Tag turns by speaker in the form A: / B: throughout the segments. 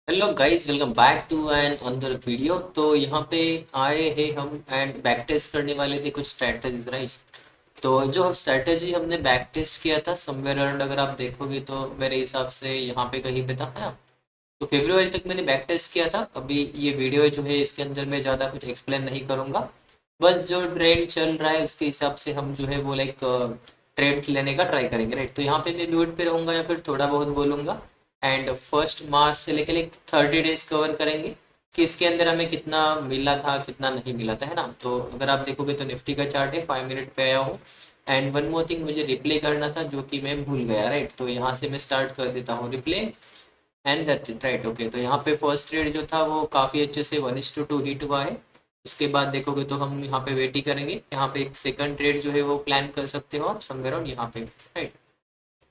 A: Hello guys, welcome back to an another video. तो यहाँ पे आए हैं हम एंड बैक टेस्ट करने वाले थे कुछ स्ट्रैटेजीज, राइट। तो जो स्ट्रैटेजी हमने बैक टेस्ट किया था समवेयर अराउंड, अगर आप देखोगे तो मेरे हिसाब से यहाँ पे कहीं पे था, है ना। तो फरवरी तक मैंने बैक टेस्ट किया था। अभी ये वीडियो जो है इसके अंदर मैं ज़्यादा कुछ एक्सप्लेन नहीं करूँगा। बस जो ट्रेंड चल रहा है उसके हिसाब से हम जो है वो लाइक ट्रेड्स लेने का ट्राई करेंगे, राइट। तो यहाँ पे मैं म्यूट पे रहूँगा या फिर थोड़ा बहुत बोलूँगा। एंड फर्स्ट मार्च से लेकर लाइक 30 डेज कवर करेंगे कि इसके अंदर हमें कितना मिला था कितना नहीं मिला था, है ना। तो अगर आप देखोगे तो निफ्टी का चार्ट है, 5 मिनट पे आया हूँ। एंड वन मोर थिंग मुझे रिप्ले करना था जो कि मैं भूल गया, राइट। तो यहाँ से मैं स्टार्ट कर देता हूँ replay and that's it, right. Okay, तो यहाँ पे फर्स्ट ट्रेड जो था वो काफ़ी अच्छे से 1:2 हिट हुआ है। उसके बाद देखोगे तो हम यहाँ पे वेट ही करेंगे। यहाँ पे एक सेकंड ट्रेड जो है वो प्लान कर सकते हो आप समवेयर अराउंड यहाँ पे, राइट।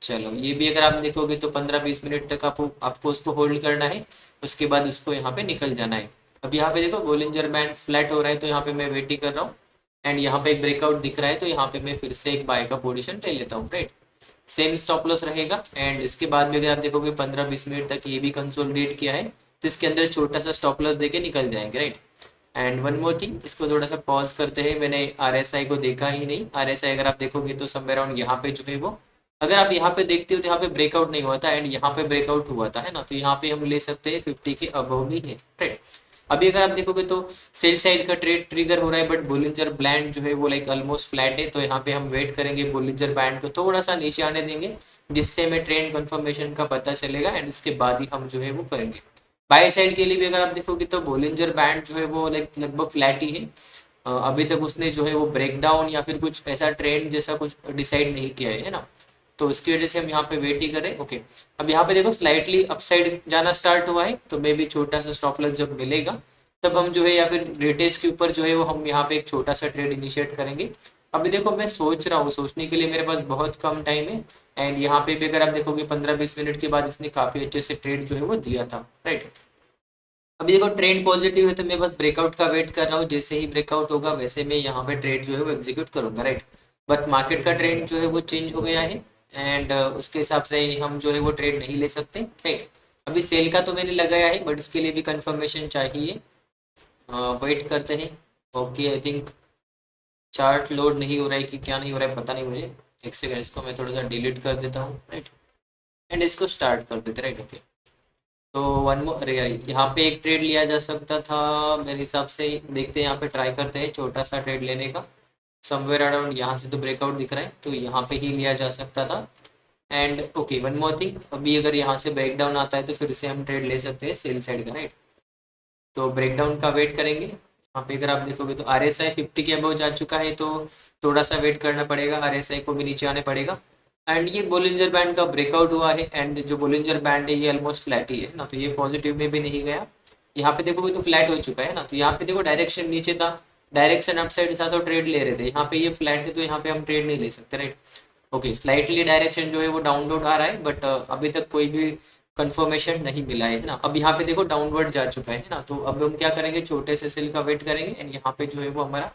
A: चलो, ये भी अगर आप देखोगे तो 15-20 मिनट तक आपको उसको होल्ड करना है। उसके बाद उसको यहाँ पे निकल जाना है। अब यहाँ पे देखो बोलिंजर बैंड फ्लैट हो रहा है, तो यहाँ पे मैं वेट ही कर रहा हूँ। एंड यहाँ पे एक ब्रेकआउट दिख रहा है, तो यहाँ पे मैं फिर से एक बाय का पोजीशन ले लेता हूँ, राइट। सेम स्टॉप लॉस रहेगा। एंड इसके बाद भी अगर आप देखोगे 15-20 मिनट तक ये भी कंसोलिडेट किया है, तो इसके अंदर छोटा सा स्टॉप लॉस देके निकल जाएंगे, right. And one more thing, इसको थोड़ा सा पॉज करते हैं। मैंने आरएसआई को देखा ही नहीं। आरएसआई अगर आप देखोगे तो समवेयर अराउंड यहाँ पे जो है वो, अगर आप यहाँ पे देखते हो तो यहाँ पे ब्रेकआउट नहीं हुआ था एंड यहाँ पे ब्रेकआउट हुआ था, है ना। तो यहाँ पे हम ले सकते हैं 50 के अबव भी है, राइट। अभी अगर आप देखोगे तो सेल साइड का ट्रेड ट्रिगर हो रहा है, बट बोलिंजर ब्लैंड जो है वो लाइक ऑलमोस्ट फ्लैट है। तो यहाँ पे हम वेट करेंगे, बोलिंजर बैंड को थोड़ा सा नीचे आने देंगे, जिससे हमें ट्रेंड कंफर्मेशन का पता चलेगा। एंड उसके बाद ही हम जो है वो करेंगे। बाय साइड के लिए भी अगर आप देखोगे तो बोलिंजर बैंड जो है वो लाइक लगभग फ्लैट ही है। अभी तक उसने जो है वो ब्रेक डाउन या फिर कुछ ऐसा ट्रेंड जैसा कुछ डिसाइड नहीं किया है ना। तो इसकी वजह से हम यहाँ पे वेट ही करें। ओके, अब यहाँ पे देखो स्लाइटली अपसाइड जाना स्टार्ट हुआ है, तो मे भी छोटा सा स्टॉप लॉस जब मिलेगा तब हम जो है, या फिर रिटेस्ट के ऊपर जो है वो हम यहाँ पे एक छोटा सा ट्रेड इनिशिएट करेंगे। अभी देखो मैं सोच रहा हूँ, सोचने के लिए मेरे पास बहुत कम टाइम है। एंड यहाँ पे भी अगर आप देखोगे 15-20 मिनट के बाद इसने काफी अच्छे से ट्रेड जो है वो दिया था, राइट। अभी देखो ट्रेंड पॉजिटिव है, तो मैं बस ब्रेकआउट का वेट कर रहा हूँ। जैसे ही ब्रेकआउट होगा वैसे मैं यहाँ पे ट्रेड जो है वो एग्जीक्यूट करूंगा, राइट। बट मार्केट का ट्रेंड जो है वो चेंज हो गया है। एंड उसके हिसाब से हम जो है वो ट्रेड नहीं ले सकते, राइट। अभी सेल का तो मैंने लगाया है, बट उसके लिए भी कंफर्मेशन चाहिए। वेट करते हैं। Okay, I think chart load नहीं हो रहा है कि क्या नहीं हो रहा है, पता नहीं मुझे। एक सेकंड, इसको मैं थोड़ा सा डिलीट कर देता हूँ, राइट। एंड इसको स्टार्ट कर देते, राइट। ओके, तो वन मोर, अरे यार, यहाँ पे एक ट्रेड लिया जा सकता था मेरे हिसाब से। देखते हैं, यहाँ पे ट्राई करते हैं छोटा सा ट्रेड लेने का। समवेयर अराउंड यहाँ से तो ब्रेकआउट दिख रहा है, तो यहाँ पे ही लिया जा सकता था। And okay, one more thing, अभी अगर यहाँ से ब्रेकडाउन आता है तो फिर से हम ट्रेड ले सकते हैं सेल साइड का, राइट। तो ब्रेकडाउन का वेट करेंगे। यहाँ पे अगर आप देखोगे तो आर एस आई 50 के अबव जा चुका है, तो थोड़ा सा वेट करना पड़ेगा, आर एस आई को भी नीचे आने पड़ेगा। एंड ये बोलिंजर बैंड का ब्रेकआउट हुआ है। एंड जो बोलिंजर बैंड है ये ऑलमोस्ट फ्लैट ही है ना, तो ये पॉजिटिव में भी नहीं गया। यहाँ पे देखोगे तो फ्लैट हो चुका है ना, तो यहाँ पे देखो डायरेक्शन नीचे था, डायरेक्शन अपसाइड था, तो ट्रेड ले रहे थे। यहाँ पे ये फ्लैट है, तो यहाँ पे हम ट्रेड नहीं ले सकते, राइट। ओके, स्लाइटली डायरेक्शन जो है वो डाउनवर्ड आ रहा है, बट अभी तक कोई भी कंफर्मेशन नहीं मिला है ना। अब यहाँ पे देखो डाउनवर्ड जा चुका है ना, तो अब हम क्या करेंगे, छोटे से सेल का वेट करेंगे। एंड यहाँ पे जो है वो हमारा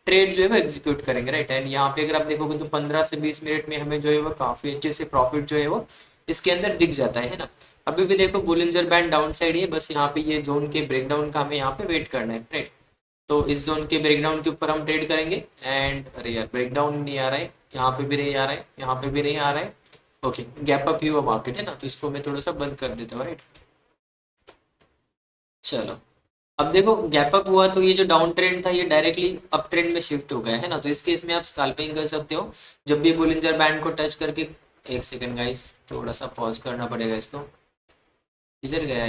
A: ट्रेड जो है वो एग्जीक्यूट करेंगे, राइट। एंड यहाँ पे अगर आप देखोगे तो 15 से 20 मिनट में हमें जो है वो काफी अच्छे से प्रॉफिट जो है वो इसके अंदर दिख जाता है ना। अभी भी देखो बुलिंजर बैंड डाउन साइड है, बस यहाँ पे ये जोन के ब्रेकडाउन का हमें यहाँ पे वेट करना है, राइट। तो इस जोन के ब्रेकडाउन के ऊपर हम ट्रेड करेंगे। एंड अरे यार, ब्रेकडाउन नहीं आ रहा है, यहाँ पे भी नहीं आ रहा है, यहाँ पे भी नहीं आ रहा है। ओके, गैप अप ही हुआ मार्केट है ना, तो इसको मैं थोड़ा सा बंद कर देता हूँ, राइट। चलो, अब देखो गैप अप हुआ तो ये जो डाउन ट्रेंड था ये डायरेक्टली अप ट्रेंड में शिफ्ट हो गया है ना, तो इस केस में आप स्कैल्पिंग कर सकते हो जब भी बोलिंजर बैंड को टच करके। एक सेकंड गाइस, थोड़ा सा पॉज करना पड़ेगा इसको। इधर गया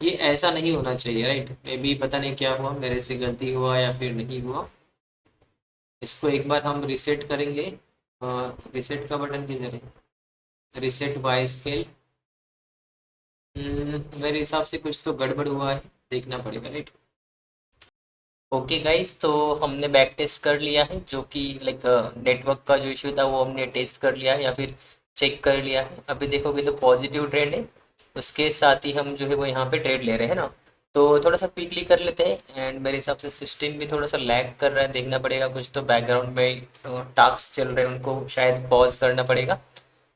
A: ये ऐसा नहीं होना चाहिए, राइट। मे बी पता नहीं क्या हुआ, मेरे से गलती हुआ या फिर नहीं हुआ। इसको एक बार हम रिसेट करेंगे। रिसेट का बटन किधर है, रिसेट बाय स्केल। मेरे हिसाब से कुछ तो गड़बड़ हुआ है, देखना पड़ेगा, राइट। ओके गाइस, तो हमने बैक टेस्ट कर लिया है, जो कि लाइक नेटवर्क का जो इशू था वो हमने टेस्ट कर लिया है या फिर चेक कर लिया है। अभी देखोगे तो पॉजिटिव ट्रेंड है। उसके साथ ही हम जो है वो यहाँ पे ट्रेड ले रहे हैं ना। तो थोड़ा सा क्विकली कर लेते हैं। एंड मेरे हिसाब से सिस्टम भी थोड़ा सा लैग कर रहा है, देखना पड़ेगा। कुछ तो बैकग्राउंड में टास्क चल रहे हैं, उनको शायद पॉज करना पड़ेगा।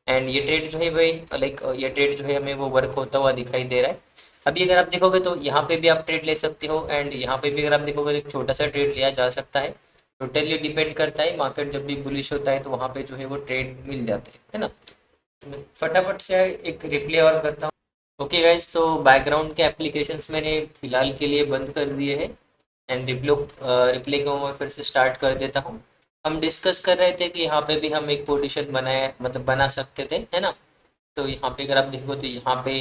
A: एंड ये ट्रेड जो है वही लाइक ये ट्रेड जो है हमें वो वर्क होता हुआ दिखाई दे रहा है। अभी अगर आप देखोगे तो यहाँ पे भी आप ट्रेड ले सकते हो, एंड यहाँ पे भी अगर आप देखोगे तो एक छोटा सा ट्रेड लिया जा सकता है। टोटली डिपेंड करता है, मार्केट जब भी बुलिश होता है तो वहाँ पे जो है वो ट्रेड मिल जाते हैं, है ना। तो मैं फटाफट से एक रिप्ले और करता हूँ। ओके गाइज, तो बैकग्राउंड के एप्लीकेशंस मैंने फिलहाल के लिए बंद कर दिए हैं, एंड रिप्ले को मैं फिर से स्टार्ट कर देता हूँ। हम डिस्कस कर रहे थे कि यहाँ पे भी हम एक पोजीशन बनाए मतलब बना सकते थे, है ना। तो यहाँ पे अगर आप देखो तो यहाँ पे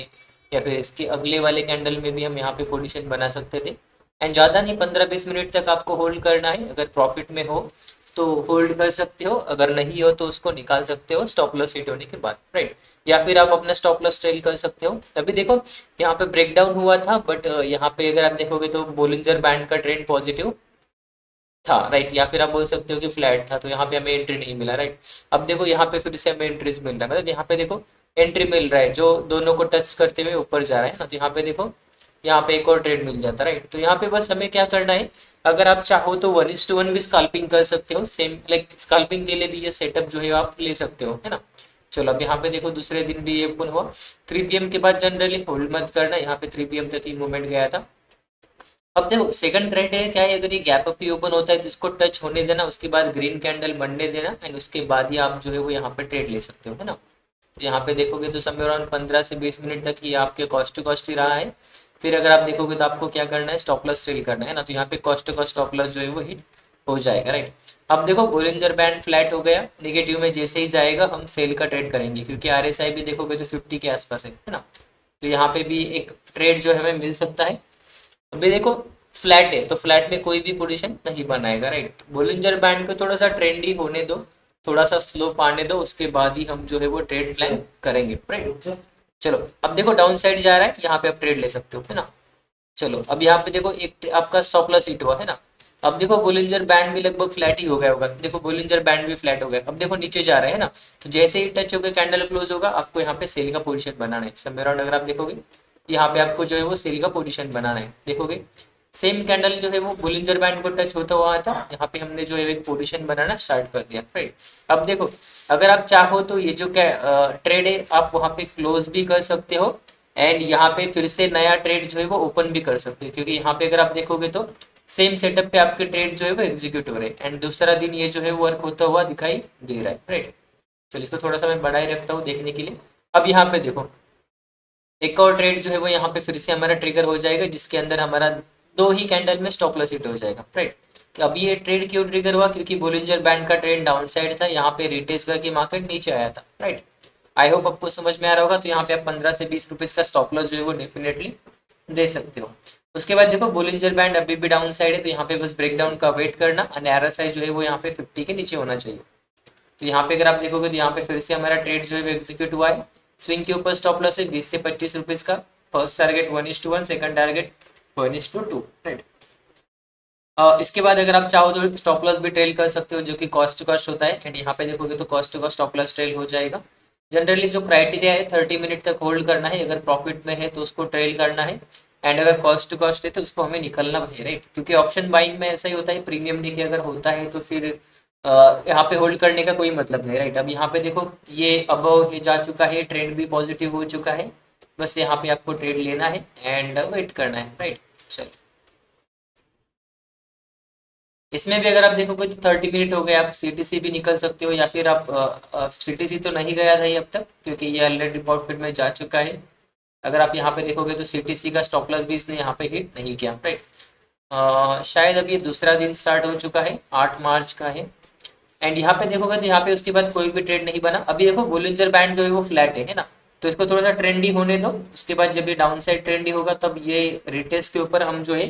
A: या फिर इसके अगले वाले कैंडल में भी हम यहाँ पे पोजीशन बना सकते थे। एंड ज़्यादा नहीं, 15-20 मिनट तक आपको होल्ड करना है। अगर प्रॉफिट में हो तो होल्ड कर सकते हो, अगर नहीं हो तो उसको निकाल सकते हो स्टॉप लॉस हिट होने के बाद, राइट। या फिर आप अपना स्टॉप लॉस ट्रेल कर सकते हो। अभी देखो यहाँ पे ब्रेकडाउन हुआ था, बट यहाँ पे अगर आप देखोगे तो बोलिंजर बैंड का ट्रेंड पॉजिटिव था, राइट। या फिर आप बोल सकते हो कि फ्लैट था, तो यहाँ पे हमें एंट्री नहीं मिला, राइट। अब देखो यहाँ पे फिर से हमें एंट्रीज मिल रहा है, मतलब यहाँ पे देखो एंट्री मिल रहा है जो दोनों को टच करते हुए ऊपर जा रहा है ना। तो यहाँ पे देखो यहाँ पे एक और ट्रेड मिल जाता है, राइट। तो यहाँ पे बस हमें क्या करना है, अगर आप चाहो तो 1:1 भी स्कैल्पिंग कर सकते हो, सेम लाइक स्कैल्पिंग के लिए भी ये सेटअप जो है आप ले सकते हो, है ना। चलो अब यहाँ पे देखो दूसरे दिन भी ये ओपन हुआ। 3 PM के बाद जनरली होल्ड मत करना, यहाँ पे 3 PM तक ही मूवमेंट गया था। अब देखो सेकंड क्राइटेरिया क्या है, अगर ये गैप अप ही ओपन होता है तो इसको टच होने देना, उसके बाद ग्रीन कैंडल बनने देना, एंड उसके बाद ही आप जो है वो यहाँ पे ट्रेड ले सकते हो, है ना। तो यहाँ पे देखोगे तो समय अराउंड 15 से 20 मिनट तक ये आपके कॉस्ट टू कॉस्ट ही रहा है। फिर अगर आप देखोगे तो आपको क्या करना है, स्टॉप लॉस सेल करना है ना। तो यहाँ पे cost to cost stop loss जो है वो हिट हो जाएगा, राइट। अब देखो बोलिंजर बैंड फ्लैट हो गया, निगेटिव में जैसे ही जाएगा हम सेल का ट्रेड करेंगे, क्योंकि RSI भी देखोगे तो 50 के आसपास है ना। तो यहाँ पे भी एक ट्रेड जो है हमें मिल सकता है। अभी देखो फ्लैट है तो फ्लैट में कोई भी पोजीशन नहीं बनाएगा, राइट। बोलिंजर बैंड को थोड़ा सा ट्रेंडी होने दो, थोड़ा सा स्लोप आने दो, उसके बाद ही हम जो है वो ट्रेड प्लान करेंगे, राइट। चलो अब देखो डाउन साइड जा रहा है, यहाँ पे आप ट्रेड ले सकते हो, है ना। चलो अब यहाँ पे देखो एक आपका स्टॉप लॉस हिट हुआ, है ना। अब देखो बोलिंजर बैंड भी लगभग फ्लैट ही हो गया होगा, देखो बोलिंजर बैंड भी फ्लैट हो गया। अब देखो नीचे जा रहा है ना, तो जैसे ही टच होकर कैंडल क्लोज होगा आपको यहाँ पे सेल का पोजीशन बनाना है। सब अराउंड अगर आप देखोगे यहाँ पे आपको जो है वो सेल का पोजीशन बनाना है, देखोगे सेम कैंडल जो है वो बोलिंजर बैंड को टच होता हुआ था, यहाँ पे हमने जो है एक पोजीशन बनाना स्टार्ट कर दिया, राइट। अब देखो अगर आप चाहो तो ये जो क्या ट्रेड है आप वहाँ पे क्लोज भी कर सकते हो, एंड यहाँ पे फिर से नया ट्रेड जो है वो ओपन भी कर सकते हो, क्योंकि यहाँ पे अगर आप देखोगे तो सेम सेटअप पे आपके ट्रेड जो है वो एग्जीक्यूट हो रहे हैं, एंड दूसरा दिन ये जो है वर्क होता हुआ दिखाई दे रहा है, राइट। चलो इसको थोड़ा सा मैं बढ़ाई रखता हूँ देखने के लिए। अब यहाँ पे देखो एक और ट्रेड जो है वो यहाँ पे फिर से हमारा ट्रिगर हो जाएगा, जिसके अंदर हमारा दो ही कैंडल में स्टॉप लॉस हिट हो जाएगा, राइट। तो अभी ये ट्रेड क्यों ट्रिगर हुआ, क्योंकि बोलिंजर बैंड का ट्रेंड डाउन साइड था, यहाँ पे रिटेस्ट करके मार्केट नीचे आया था, राइट। आई होप आपको समझ में आ रहा होगा। तो यहाँ पे आप 15 से 20 रुपीज का स्टॉप लॉस जो है वो डेफिनेटली दे सकते हो। उसके बाद देखो बोलिंजर बैंड अभी भी डाउन साइड है, तो यहाँ पे बस ब्रेकडाउन का वेट करना, और RSI जो है वो यहाँ पे 50 के नीचे होना चाहिए। तो यहाँ पे अगर आप देखोगे तो यहाँ पे फिर से हमारा ट्रेड जो है वो एग्जीक्यूट हुआ है। स्विंग के ऊपर स्टॉप लॉस है 20 से 25 रुपीज का। First target 1:1, second target 1:2, right. इसके बाद अगर आप चाहो तो स्टॉप लॉस भी ट्रेल कर सकते हो, जो कि कॉस्ट टू कॉस्ट होता है, एंड यहाँ पे देखोगे तो cost to cost stop loss trail हो जाएगा। जनरली जो क्राइटेरिया है 30 मिनट तक होल्ड करना है, अगर प्रॉफिट में है तो उसको ट्रेल करना है, एंड अगर कॉस्ट टू कॉस्ट है तो उसको हमें निकलना है, राइट। क्योंकि ऑप्शन बाइंग में ऐसा ही होता है, प्रीमियम डे अगर होता है तो फिर यहाँ पे होल्ड करने का कोई मतलब नहीं, राइट। अब यहाँ पे देखो ये अबव ही जा चुका है, ट्रेंड भी पॉजिटिव हो चुका है, बस यहाँ पे आपको ट्रेड लेना है एंड वेट करना है, राइट। चलो इसमें भी अगर आप देखोगे तो 30 मिनट हो गए, आप CTC भी निकल सकते हो, या फिर आप CTC तो नहीं गया था ये अब तक, क्योंकि ये ऑलरेडी प्रॉफिट में जा चुका है। अगर आप यहाँ पे देखोगे तो CTC का स्टॉप लॉस भी इसने यहाँ पे हिट नहीं किया, राइट। शायद अब ये दूसरा दिन स्टार्ट हो चुका है, 8 मार्च का है, एंड यहाँ पे देखोगे तो यहाँ पे उसके बाद कोई भी ट्रेड नहीं बना। अभी देखो बोलिंजर बैंड जो है वो फ्लैट है ना। तो इसको थोड़ा सा ट्रेंडी होने दो, उसके बाद जब ये डाउन साइड ट्रेंडी होगा तब ये रिटेस्ट के ऊपर हम जो है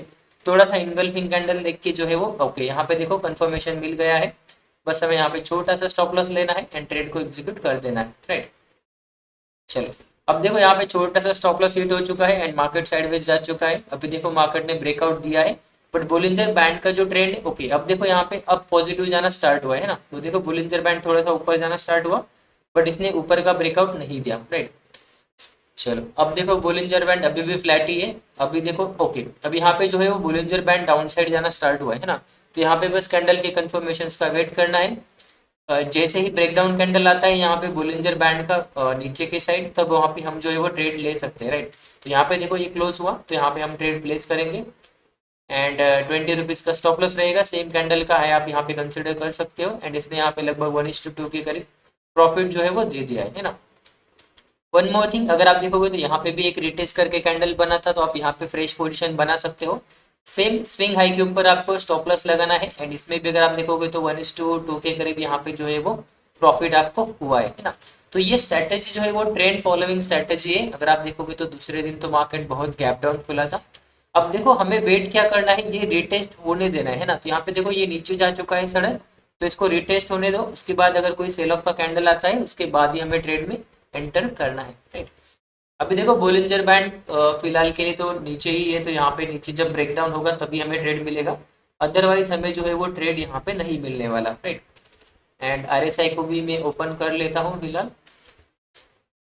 A: थोड़ा सा इंगल्फिंग कैंडल देख के जो है वो ओके, यहाँ पे देखो कंफर्मेशन मिल गया है। बस हमें यहाँ पे छोटा सा स्टॉप लॉस लेना है एंड ट्रेड को एग्जीक्यूट कर देना है, राइट। चलो अब देखो यहाँ पे छोटा सा स्टॉप लॉस हिट हो चुका है एंड मार्केट साइडवेज जा चुका है। अभी देखो मार्केट ने ब्रेकआउट दिया है, बट बोलिंजर बैंड का जो ट्रेंड है ओके, अब देखो यहाँ पे अब पॉजिटिव जाना स्टार्ट हुआ है ना। तो देखो बोलिंजर बैंड थोड़ा सा ऊपर जाना स्टार्ट हुआ, बट इसने ऊपर का ब्रेकआउट नहीं दिया, राइट। चलो अब देखो बोलिंजर बैंड अभी भी फ्लैट ही है। अभी देखो ओके, अब यहाँ पे जो है वो बोलिंजर बैंड डाउन साइड जाना स्टार्ट हुआ है ना। तो यहाँ पे बस कैंडल के कंफर्मेशन का वेट करना है। जैसे ही ब्रेकडाउन कैंडल आता है यहाँ पे बोलिंजर बैंड का नीचे की साइड, तब वहाँ पे हम जो है वो ट्रेड ले सकते हैं, राइट। तो यहाँ पे देखो ये क्लोज हुआ, तो यहाँ पे हम ट्रेड प्लेस करेंगे एंड 20 रुपीज़ का स्टॉप लॉस रहेगा, सेम कैंडल का है, आप यहाँ पे कंसिडर कर सकते हो। एंड इसने यहाँ पे लगभग 1:2 के करीब प्रॉफिट जो है वो दे दिया है ना। वन मोर थिंग, अगर आप देखोगे तो यहाँ पे भी एक रिटेस्ट करके कैंडल बना था, तो आप यहाँ पे फ्रेश पोजीशन बना सकते हो। सेम स्विंग हाई के ऊपर आपको स्टॉप लॉस लगाना है, एंड इसमें भी अगर आप देखोगे तो 1:2 के करीब यहाँ पे जो है वो प्रॉफिट आपको हुआ है ना। तो ये स्ट्रैटेजी जो है वो ट्रेंड फॉलोइंग स्ट्रैटेजी है। अगर आप देखोगे तो दूसरे दिन तो मार्केट बहुत गैप डाउन खुला था। अब देखो हमें वेट क्या करना है, ये रिटेस्ट होने देना है ना। तो यहाँ पे देखो ये नीचे जा चुका है सडन, तो इसको रिटेस्ट होने दो, उसके बाद अगर कोई सेल ऑफ का कैंडल आता है उसके बाद ही हमें ट्रेड में एंटर करना है, राइट। अभी देखो बोलिंजर बैंड फिलहाल के लिए तो नीचे ही है, तो यहाँ पे नीचे जब ब्रेकडाउन होगा तभी हमें ट्रेड मिलेगा, अदरवाइज हमें जो है वो ट्रेड यहाँ पे नहीं मिलने वाला, राइट। एंड आरएसआई को भी मैं ओपन कर लेता हूँ फिलहाल।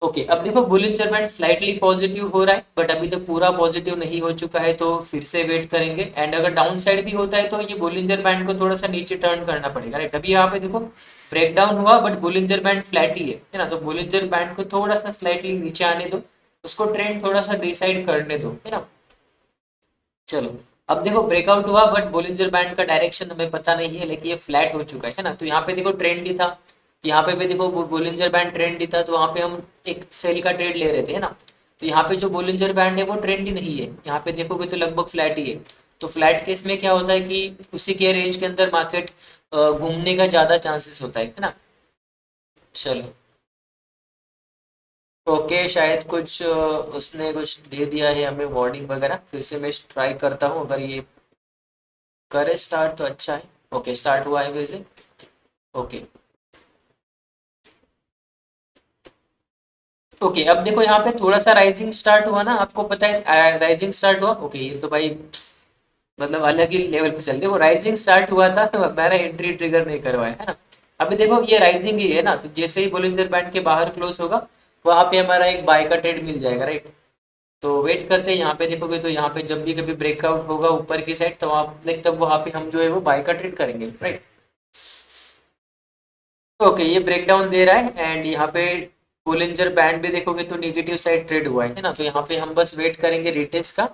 A: ओके, अब देखो बुलिंजर बैंड स्लाइटली पॉजिटिव हो रहा है, बट अभी तक पूरा पॉजिटिव नहीं हो चुका है, तो फिर से वेट करेंगे। एंड अगर डाउन साइड भी होता है तो ये बुलिंजर बैंड को थोड़ा सा नीचे टर्न करना पड़ेगा, राइट। अभी यहाँ पे देखो ब्रेकडाउन हुआ, बट बुलिंजर बैंड फ्लैट ही है ना। तो बुलिंजर बैंड को थोड़ा सा स्लाइटली नीचे आने दो, उसको ट्रेंड थोड़ा सा डिसाइड करने दो, है ना। चलो, अब देखो ब्रेकआउट हुआ, बट बोलिंजर बैंड का डायरेक्शन हमें पता नहीं है, लेकिन ये फ्लैट हो चुका है ना। तो यहाँ पे देखो ट्रेंड ही था, यहाँ पे भी देखो बोलिंजर बैंड ट्रेंड ही था, तो वहाँ पे हम एक सेल का ट्रेड ले रहे थे, है ना। तो यहाँ पे जो बोलिंजर बैंड है वो ट्रेंड ही नहीं है, यहाँ पे देखोगे तो लगभग फ्लैट ही है। तो फ्लैट केस में क्या होता है कि उसी के रेंज के अंदर मार्केट घूमने का ज्यादा चांसेस होता है ना। चलो, ओके, शायद कुछ उसने कुछ दे दिया है हमें वार्निंग वगैरह, फिर से मैं ट्राई करता हूँ, अगर ये करे स्टार्ट तो अच्छा है। ओके, स्टार्ट हुआ है वैसे। ओके, ओके, अब देखो यहाँ पे थोड़ा सा राइजिंग स्टार्ट हुआ ना, आपको पता है राइजिंग स्टार्ट हुआ। ओके, ये तो भाई मतलब अलग ही लेवल पे चल, देखो राइजिंग स्टार्ट हुआ था तो मैंने एंट्री ट्रिगर नहीं करवाया, है ना। अभी देखो ये राइजिंग ही है ना, तो जैसे ही बोलिंजर बैंड के बाहर क्लोज होगा, वहां पे हमारा एक बाय का ट्रेड मिल जाएगा, राइट। तो वेट करते हैं, यहाँ पे देखोगे तो यहाँ पे जब भी कभी ब्रेकआउट होगा ऊपर की साइड, तो आप लाइक तब वहां पे हम जो है वो बाय का ट्रेड करेंगे, राइट। ओके, ये ब्रेकडाउन दे रहा है, एंड यहाँ पे बोलिंजर बैंड भी देखोगे तो नेगेटिव साइड ट्रेड हुआ है ना। तो यहाँ पे हम बस वेट करेंगे रिटेस्ट का,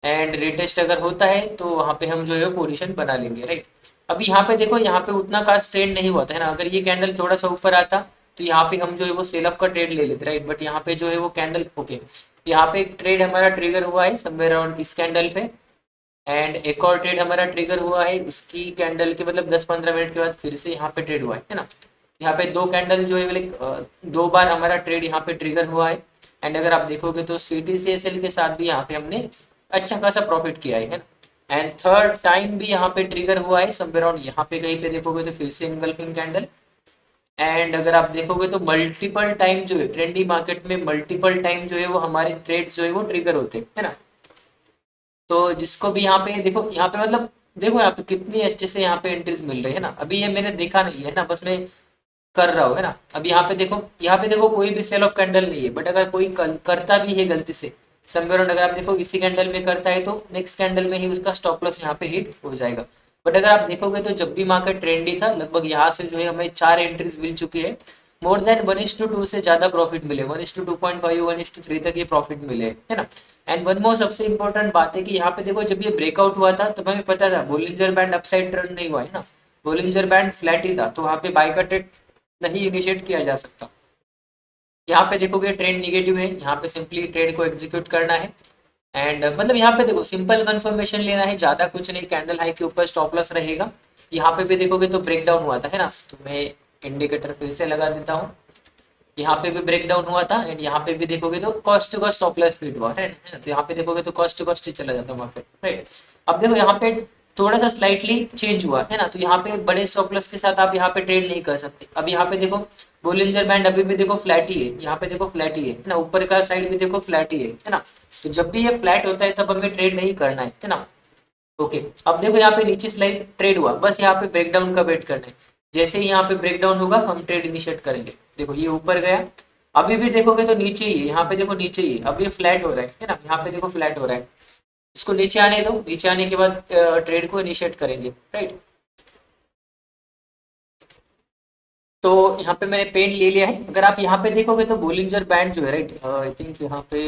A: एंड रिटेस्ट अगर होता है तो वहाँ पे हम जो है पोजीशन बना लेंगे, राइट। अभी यहाँ पे देखो, यहाँ पे उतना खास ट्रेंड नहीं हुआ था, है ना। अगर ये कैंडल थोड़ा सा ऊपर आता तो यहाँ पे हम जो है वो सेल ऑफ का ट्रेड ले लेते, राइट। बट यहाँ पे जो है वो कैंडल, ओके, यहाँ पे एक ट्रेड हमारा ट्रिगर हुआ है समवेयर अराउंड इस कैंडल पे, एंड एक और ट्रेड हमारा ट्रिगर हुआ है उसकी कैंडल के मतलब 10-15 मिनट के बाद फिर से यहाँ पे ट्रेड हुआ है ना। यहाँ पे दो कैंडल जो है लाइक दो बार हमारा ट्रेड यहाँ पे ट्रिगर हुआ है। एंड अगर आप देखोगे तो CTCSL के साथ भी यहाँ पे हमने अच्छा खासा प्रॉफिट किया है ना। एंड थर्ड टाइम भी यहाँ पे ट्रिगर हुआ है समवेयर अराउंड यहाँ पे कहीं पे देखोगे तो फिर से इनगल्फिंग कैंडल। एंड अगर आप देखोगे तो मल्टीपल टाइम जो है ट्रेंडी मार्केट में मल्टीपल टाइम जो है वो हमारे ट्रेड जो है वो ट्रिगर होते हैं, है ना। तो जिसको भी यहाँ पे देखो, यहाँ पे मतलब देखो यहाँ पे कितनी अच्छे से यहाँ पे एंट्रीज मिल रही है ना। अभी ये मैंने देखा नहीं है ना, बस मैं कर रहा हूँ, है ना। अभी यहाँ पे देखो कोई भी सेल ऑफ कैंडल नहीं है, बट अगर कोई करता भी है गलती से समवेयर अगर आप देखो इसी कैंडल में करता है, तो नेक्स्ट कैंडल में ही उसका स्टॉप लॉस यहाँ पे हिट हो जाएगा। बट अगर आप देखोगे तो जब भी मार्केट ट्रेंडी था, लगभग यहाँ से जो है हमें 4 एंट्रीज मिल चुकी है, मोर देन 1:2 से ज्यादा प्रॉफिट मिले, 1:2.5, 1:3 तक ये प्रॉफिट मिले, है ना। एंड वन मोर सबसे इंपॉर्टेंट बात है कि यहाँ पे देखो जब ये ब्रेकआउट हुआ था तब हमें पता था बोलिंजर बैंड अपसाइड टर्न नहीं हुआ है ना, बोलिंजर बैंड फ्लैट ही था, तो वहाँ पे बाय का ट्रेड नहीं इनिशिएट किया जा सकता। यहाँ पे देखोगे ट्रेंड निगेटिव है, यहाँ पे सिंपली ट्रेड को एग्जीक्यूट करना है। एंड मतलब यहाँ पे देखो सिंपल कंफर्मेशन लेना है, ज्यादा कुछ नहीं, कैंडल हाई के ऊपर स्टॉप लॉस रहेगा। यहाँ पे भी देखोगे तो ब्रेकडाउन हुआ था, है ना। तो मैं इंडिकेटर फिर से लगा देता हूँ, यहाँ पे भी ब्रेक डाउन हुआ था, एंड यहाँ पे भी देखोगे तो cost to cost stop loss hit हुआ है ना। तो यहाँ पे देखोगे तो कॉस्ट टू कॉस्ट ही चला जाता मार्केट, राइट। अब देखो यहाँ पे थोड़ा सा स्लाइटली चेंज हुआ है ना, तो यहाँ पे बड़े स्टॉप लॉस के साथ आप यहाँ पे ट्रेड नहीं कर सकते। अब यहाँ पे देखो बोलिंजर बैंड अभी भी देखो फ्लैट ही है, यहाँ पे देखो फ्लैट ही है ना, ऊपर का साइड भी देखो फ्लैट ही है ना। तो जब भी ये फ्लैट होता है तब हमें ट्रेड नहीं करना है ना। ओके, अब देखो यहाँ पे नीचे स्लाइड ट्रेड हुआ, बस यहाँ पे ब्रेकडाउन का वेट करना है। जैसे ही यहाँ पे ब्रेकडाउन होगा हम ट्रेड इनिशिएट करेंगे। देखो ये ऊपर गया, अभी भी देखोगे तो नीचे ही है, यहाँ पे देखो नीचे ही है, अब ये फ्लैट हो रहा है ना, यहाँ पे देखो फ्लैट हो रहा है। इसको नीचे आने दो, नीचे आने के बाद ट्रेड को इनिशिएट करेंगे, राइट। तो यहाँ पे मैंने पेन ले लिया है। अगर आप यहाँ पे देखोगे तो बोलिंजर बैंड जो है, राइट, आई थिंक यहाँ पे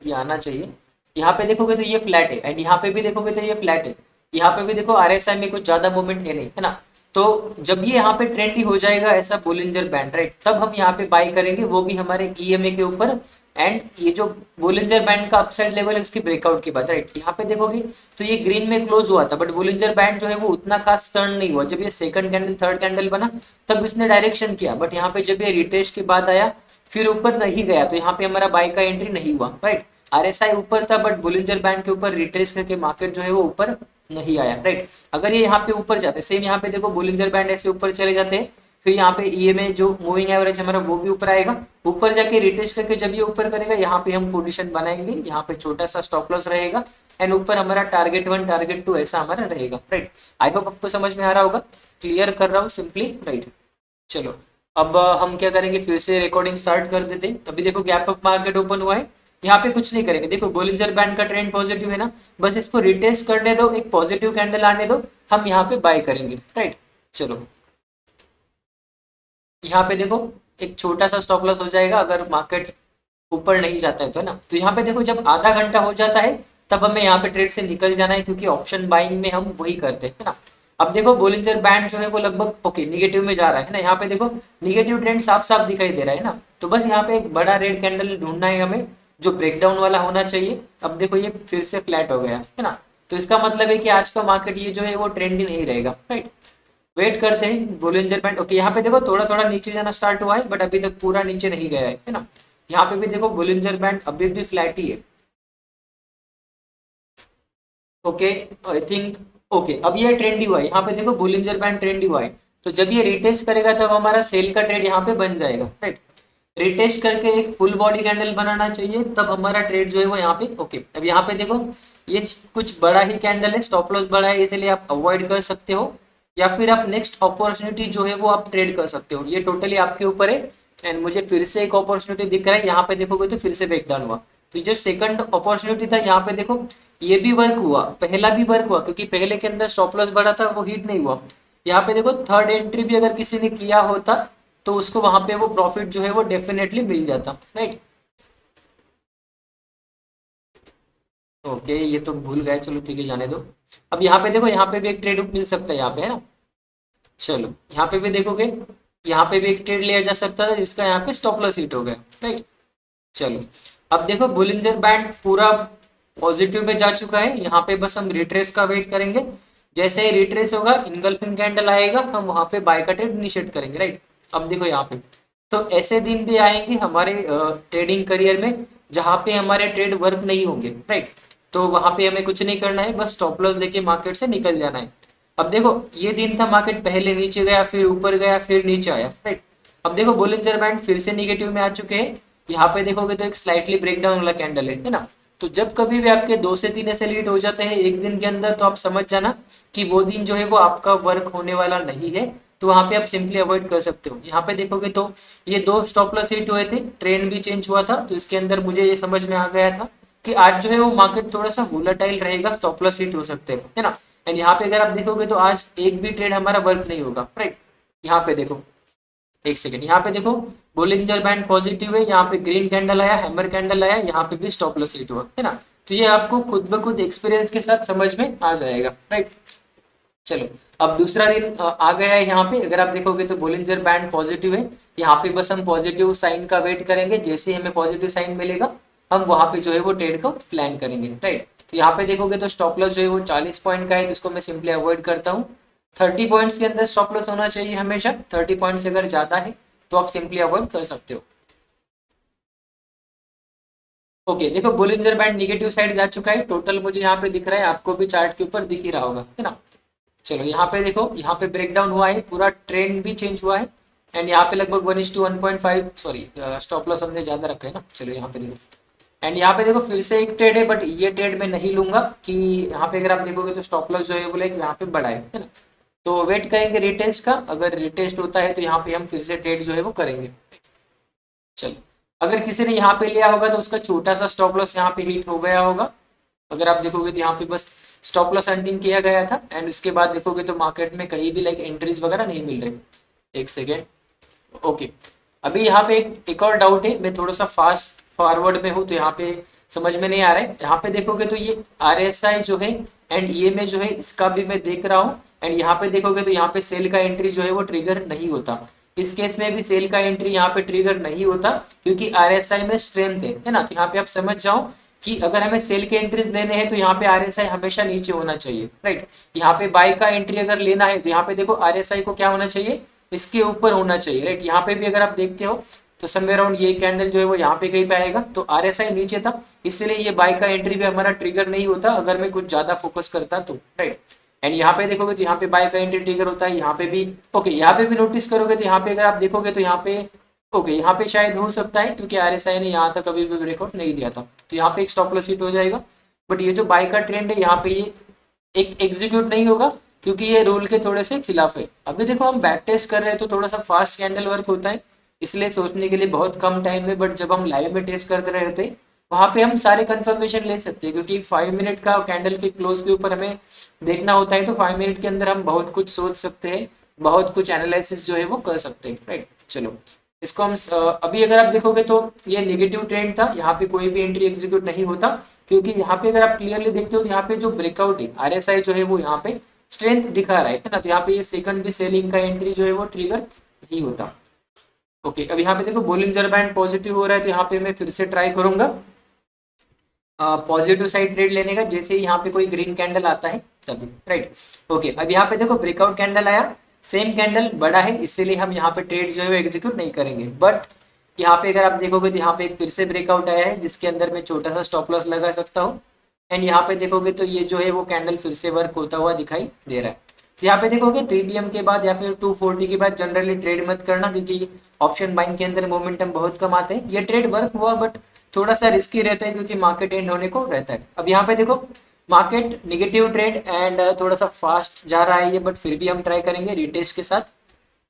A: ये आना चाहिए। यहाँ पे देखोगे तो ये फ्लैट है, एंड यहाँ पे भी देखोगे तो ये फ्लैट है। यहाँ पे भी देखो आरएसआई में कुछ ज्यादा मूवमेंट है नहीं, है ना। तो जब ये यहाँ पे ट्रेंडी हो जाएगा ऐसा बोलिंजर बैंड, राइट, तब हम यहाँ पे बाई करेंगे, वो भी हमारे ईएमए के ऊपर। एंड ये जो बोलिंजर बैंड का अपसाइड लेवल है उसकी ब्रेकआउट के बाद, राइट, यहाँ पे देखोगे तो ये ग्रीन में क्लोज हुआ था, बट बोलिंजर बैंड जो है वो उतना खास टर्न नहीं हुआ। जब ये सेकंड कैंडल थर्ड कैंडल बना तब इसने डायरेक्शन किया, बट यहाँ पे जब ये रिटेस्ट के बाद आया फिर ऊपर नहीं गया, तो यहाँ पे हमारा बाय का एंट्री नहीं हुआ, राइट। आरएसआई ऊपर था बट बोलिंजर बैंड के ऊपर रिट्रेस करके मार्केट जो है वो ऊपर नहीं आया, राइट। अगर ये यहाँ पे ऊपर जाते, सेम यहाँ पे देखो बोलिंजर बैंड ऐसे ऊपर चले जाते हैं, फिर यहाँ पे ईएमए जो मूविंग एवरेज हमारा वो भी ऊपर आएगा, ऊपर जाके रिटेस्ट करके जब ये ऊपर करेगा यहाँ पे हम पोजीशन बनाएंगे, यहाँ पे छोटा सा स्टॉप लॉस रहेगा, एंड ऊपर हमारा टारगेट 1 टारगेट 2 ऐसा हमारा रहेगा, राइट। आई होप आपको समझ में आ रहा होगा, क्लियर कर रहा हूँ सिंपली, राइट। चलो अब हम क्या करेंगे, फिर से रिकॉर्डिंग स्टार्ट कर देते हैं। अभी देखो गैप अप मार्केट ओपन हुआ है, यहाँ पे कुछ नहीं करेंगे। देखो बोलिंजर बैंड का ट्रेंड पॉजिटिव है ना, बस इसको रिटेस्ट करने दो, एक पॉजिटिव कैंडल आने दो, हम यहाँ पे बाय करेंगे, राइट। चलो यहाँ पे देखो एक छोटा सा स्टॉप लॉस हो जाएगा अगर मार्केट ऊपर नहीं जाता है तो, है ना। तो यहाँ पे देखो जब आधा घंटा हो जाता है तब हमें यहाँ पे ट्रेड से निकल जाना है, क्योंकि ऑप्शन बाइंग में हम वही करते हैं, है ना। अब देखो बोलिंजर बैंड जो है वो लगभग ओके निगेटिव में जा रहा है ना, यहाँ पे देखो निगेटिव ट्रेंड साफ साफ दिखाई दे रहा है ना। तो बस यहाँ पे एक बड़ा रेड कैंडल ढूंढना है हमें जो ब्रेकडाउन वाला होना चाहिए। अब देखो ये फिर से फ्लैट हो गया, है ना। तो इसका मतलब है कि आज का मार्केट ये जो है वो ट्रेंडी नहीं रहेगा, राइट। वेट करते हैं बोलिंजर बैंड। ओके यहाँ पे देखो थोड़ा थोड़ा नीचे जाना स्टार्ट हुआ है, बट अभी तक पूरा नीचे नहीं गया है ना। यहाँ पे भी देखो बोलिंजर बैंड अभी भी फ्लैट ही है। ओके आई थिंक ओके अब ये ट्रेंडी हुआ है, यहाँ पे देखो बोलिंजर बैंड ट्रेंडी हुआ है। तो जब ये रिटेस्ट करेगा तब हमारा सेल का ट्रेड यहाँ पे बन जाएगा, राइट। रिटेस्ट करके एक फुल बॉडी कैंडल बनाना चाहिए, तब हमारा ट्रेड जो है वो यहाँ पे ओके। अब यहाँ पे देखो ये कुछ बड़ा ही कैंडल है, स्टॉप लॉस बड़ा है, इसलिए आप अवॉइड कर सकते हो, या फिर आप नेक्स्ट अपॉर्चुनिटी जो है वो आप ट्रेड कर सकते हो, ये टोटली आपके ऊपर है। एंड मुझे फिर से एक अपॉर्चुनिटी दिख रहा है, यहाँ पे देखोगे तो फिर से ब्रेकडाउन हुआ। तो जो सेकंड अपॉर्चुनिटी था यहाँ पे देखो ये भी वर्क हुआ, पहला भी वर्क हुआ, क्योंकि पहले के अंदर स्टॉप लॉस बड़ा था वो हिट नहीं हुआ। यहाँ पे देखो थर्ड एंट्री भी अगर किसी ने किया होता तो उसको वहां पे वो प्रॉफिट जो है वो डेफिनेटली मिल जाता, राइट। ओके ये तो भूल गए, चलो ठीक है जाने दो। अब यहाँ पे देखो यहाँ पे भी एक ट्रेड मिल सकता है यहाँ पे, है ना। चलो यहाँ पे भी देखोगे, यहाँ पे भी एक ट्रेड लिया जा सकता था जिसका यहाँ पे स्टॉप लॉस हिट हो गया, राइट। चलो अब देखो बुलिंजर बैंड पूरा पॉजिटिव में जा चुका है, यहाँ पे बस हम रिट्रेस का वेट करेंगे। जैसे ही रिट्रेस होगा इनगल्फिंग कैंडल आएगा, हम वहां पे बाय का ट्रेड इनिशिएट करेंगे, राइट। अब देखो यहाँ पे तो ऐसे दिन भी आएंगे हमारे ट्रेडिंग करियर में जहाँ पे हमारे ट्रेड वर्क नहीं होंगे, राइट। तो वहां पे हमें कुछ नहीं करना है, बस स्टॉप लॉस देके मार्केट से निकल जाना है। अब देखो ये दिन था मार्केट पहले नीचे गया फिर ऊपर गया फिर नीचे आया, राइट। अब देखो बोलिंजर बैंड फिर से निगेटिव में आ चुके हैं, यहाँ पे देखोगे तो एक स्लाइटली ब्रेकडाउन वाला कैंडल है ना। तो जब कभी भी आपके 2 से 3 ऐसे लीड हो जाते हैं एक दिन के अंदर, तो आप समझ जाना कि वो दिन जो है वो आपका वर्क होने वाला नहीं है। तो वहां पे आप सिंपली अवॉइड कर सकते हो। यहाँ पे देखोगे तो ये 2 स्टॉप लॉस हिट हुए थे, ट्रेंड भी चेंज हुआ था, तो इसके अंदर मुझे ये समझ में आ गया था कि आज जो है वो मार्केट थोड़ा सा वोलेटाइल रहेगा, स्टॉप लॉस हिट हो सकते हैं, है ना। एंड यहाँ पे अगर आप देखोगे तो आज एक भी ट्रेड हमारा वर्क नहीं होगा, राइट। यहाँ पे देखो एक सेकेंड, यहाँ पे देखो बोलिंजर बैंड पॉजिटिव है, यहाँ पे ग्रीन कैंडल आया, हैमर कैंडल आया, यहाँ पे भी स्टॉप लॉस हिट हुआ, है ना। तो ये आपको खुद ब खुद एक्सपीरियंस के साथ समझ में आ जाएगा, राइट। चलो अब दूसरा दिन आ गया है, यहाँ पे अगर आप देखोगे तो बोलिंजर बैंड पॉजिटिव है, यहाँ पे बस हम पॉजिटिव साइन का वेट करेंगे, जैसे ही हमें पॉजिटिव साइन मिलेगा हम वहां पे जो है वो ट्रेड को प्लान करेंगे, राइट। तो यहाँ पे देखोगे तो स्टॉप लॉस जो है वो 40 पॉइंट का है, तो इसको मैं सिंपली अवॉइड करता हूँ। 30 पॉइंट्स के अंदर स्टॉप लॉस होना चाहिए हमेशा, 30 पॉइंट से अगर ज्यादा है तो आप सिंपली अवॉइड कर सकते हो। ओके देखो बोलिंजर बैंड निगेटिव साइड जा चुका है, टोटल मुझे यहाँ पे दिख रहा है, आपको भी चार्ट के ऊपर दिख ही रहा होगा, है ना। चलो यहाँ पे देखो यहाँ पे ब्रेकडाउन हुआ है, पूरा ट्रेंड भी चेंज हुआ है, एंड यहाँ पे लगभग 1:1.5 सॉरी स्टॉप लॉस हमने ज्यादा रखा है ना। चलो यहाँ पे देखो एंड यहाँ पे देखो फिर से एक ट्रेड है, बट ये ट्रेड मैं नहीं लूंगा कि यहाँ पे अगर आप देखोगे तो स्टॉप लॉस जो है वो लाइक यहाँ पे बड़ा है ना। तो वेट करेंगे रिटेस्ट का, अगर रिटेस्ट होता है तो यहाँ पे हम फिर से ट्रेड जो है वो करेंगे। चलो अगर किसी ने यहाँ पे लिया होगा तो उसका छोटा सा स्टॉप लॉस यहाँ पे हिट हो गया होगा। अगर आप देखोगे तो यहाँ पे बस स्टॉप लॉस हंटिंग किया गया था, एंड उसके बाद देखोगे तो मार्केट में कहीं भी लाइक एंट्रीज वगैरह नहीं मिल रही। एक सेकेंड, ओके, अभी यहाँ पे एक और डाउट है, मैं थोड़ा सा फास्ट फॉरवर्ड में हूँ तो यहाँ पे समझ में नहीं आ रहा है। यहाँ पे देखोगे तो ये RSI जो है एंड EMA जो है इसका भी मैं देख रहा हूँ, एंड यहाँ पे देखोगे तो यहाँ पे सेल का एंट्री जो है वो ट्रिगर नहीं होता। इस केस में भी सेल का एंट्री यहाँ पे ट्रिगर नहीं होता क्योंकि RSI में स्ट्रेंथ है ना। तो यहाँ पे आप समझ जाओ कि अगर हमें सेल के एंट्रीज लेने हैं तो यहाँ पे RSI हमेशा नीचे होना चाहिए, राइट। यहाँ पे बाय का एंट्री अगर लेना है तो यहाँ पे देखो RSI को क्या होना चाहिए, इसके ऊपर होना चाहिए, राइट। यहाँ पे भी अगर आप देखते हो तो समवेयर अराउंड ये कैंडल जो है वो यहाँ पे कहीं पे आएगा, तो RSI नीचे था, इसलिए ये बाय का एंट्री भी हमारा ट्रिगर नहीं होता अगर मैं कुछ ज्यादा फोकस करता तो, राइट। एंड यहाँ पे देखोगे तो यहाँ पे बाय का एंट्री ट्रिगर होता है, यहाँ पे भी ओके, यहाँ पे भी नोटिस करोगे तो यहाँ पे अगर आप देखोगे तो यहाँ पे ओके, यहाँ पे शायद हो सकता है क्योंकि RSI ने यहाँ तक अभी भी ब्रेकआउट नहीं दिया था, तो यहाँ पे एक स्टॉप लॉस हिट हो जाएगा। बट ये जो बाय का ट्रेंड है यहाँ पे ये एक एग्जीक्यूट नहीं होगा क्योंकि ये रूल के थोड़े से खिलाफ है। अभी देखो हम बैक टेस्ट कर रहे हैं तो थोड़ा सा फास्ट कैंडल वर्क होता है, इसलिए सोचने के लिए बहुत कम टाइम है। बट जब हम लाइव में टेस्ट करते रहे थे वहां पे हम सारे कंफर्मेशन ले सकते हैं क्योंकि 5 मिनट का कैंडल के क्लोज के ऊपर हमें देखना होता है, तो 5 मिनट के अंदर हम बहुत कुछ सोच सकते हैं, बहुत कुछ एनालिसिस जो है वो कर सकते हैं, राइट। चलो इसको हम अभी अगर आप देखोगे तो ये नेगेटिव ट्रेंड था, यहाँ पे कोई भी एंट्री एग्जीक्यूट नहीं होता क्योंकि यहाँ पे अगर आप क्लियरली देखते हो तो यहाँ पे जो ब्रेकआउट है RSI जो है वो यहाँ पे स्ट्रेंथ दिखा रहा है ना, तो यहाँ पे ये सेकंड भी सेलिंग का एंट्री जो है वो ट्रिगर नहीं होता। ओके, अब यहाँ पे देखो बोलिंजर बैंड पॉजिटिव हो रहा है तो यहाँ पे मैं फिर से ट्राई करूंगा पॉजिटिव साइड ट्रेड लेने का, जैसे ही यहाँ पे कोई ग्रीन कैंडल आता है तभी, राइट। ओके, अब यहाँ पे देखो ब्रेकआउट कैंडल आया, सेम कैंडल बड़ा है इसीलिए हम यहाँ पे ट्रेड जो है वो एग्जीक्यूट नहीं करेंगे। बट यहाँ पे अगर आप देखोगे तो यहाँ पे एक फिर से ब्रेकआउट आया है जिसके अंदर मैं छोटा सा स्टॉप लॉस लगा सकता हूँ, एंड यहाँ पे देखोगे तो ये जो है वो कैंडल फिर से वर्क होता हुआ दिखाई दे रहा है। तो यहाँ पे देखोगे 3 PM के बाद या फिर 240 के बाद जनरली ट्रेड मत करना क्योंकि ऑप्शन बाइंग के अंदर मोमेंटम बहुत कम आते हैं। ये ट्रेड वर्क हुआ बट थोड़ा सा रिस्की रहता है क्योंकि मार्केट एंड होने को रहता है। अब यहाँ पे देखो मार्केट निगेटिव ट्रेड एंड थोड़ा सा फास्ट जा रहा है ये, बट फिर भी हम ट्राई करेंगे रिटेस्ट के साथ।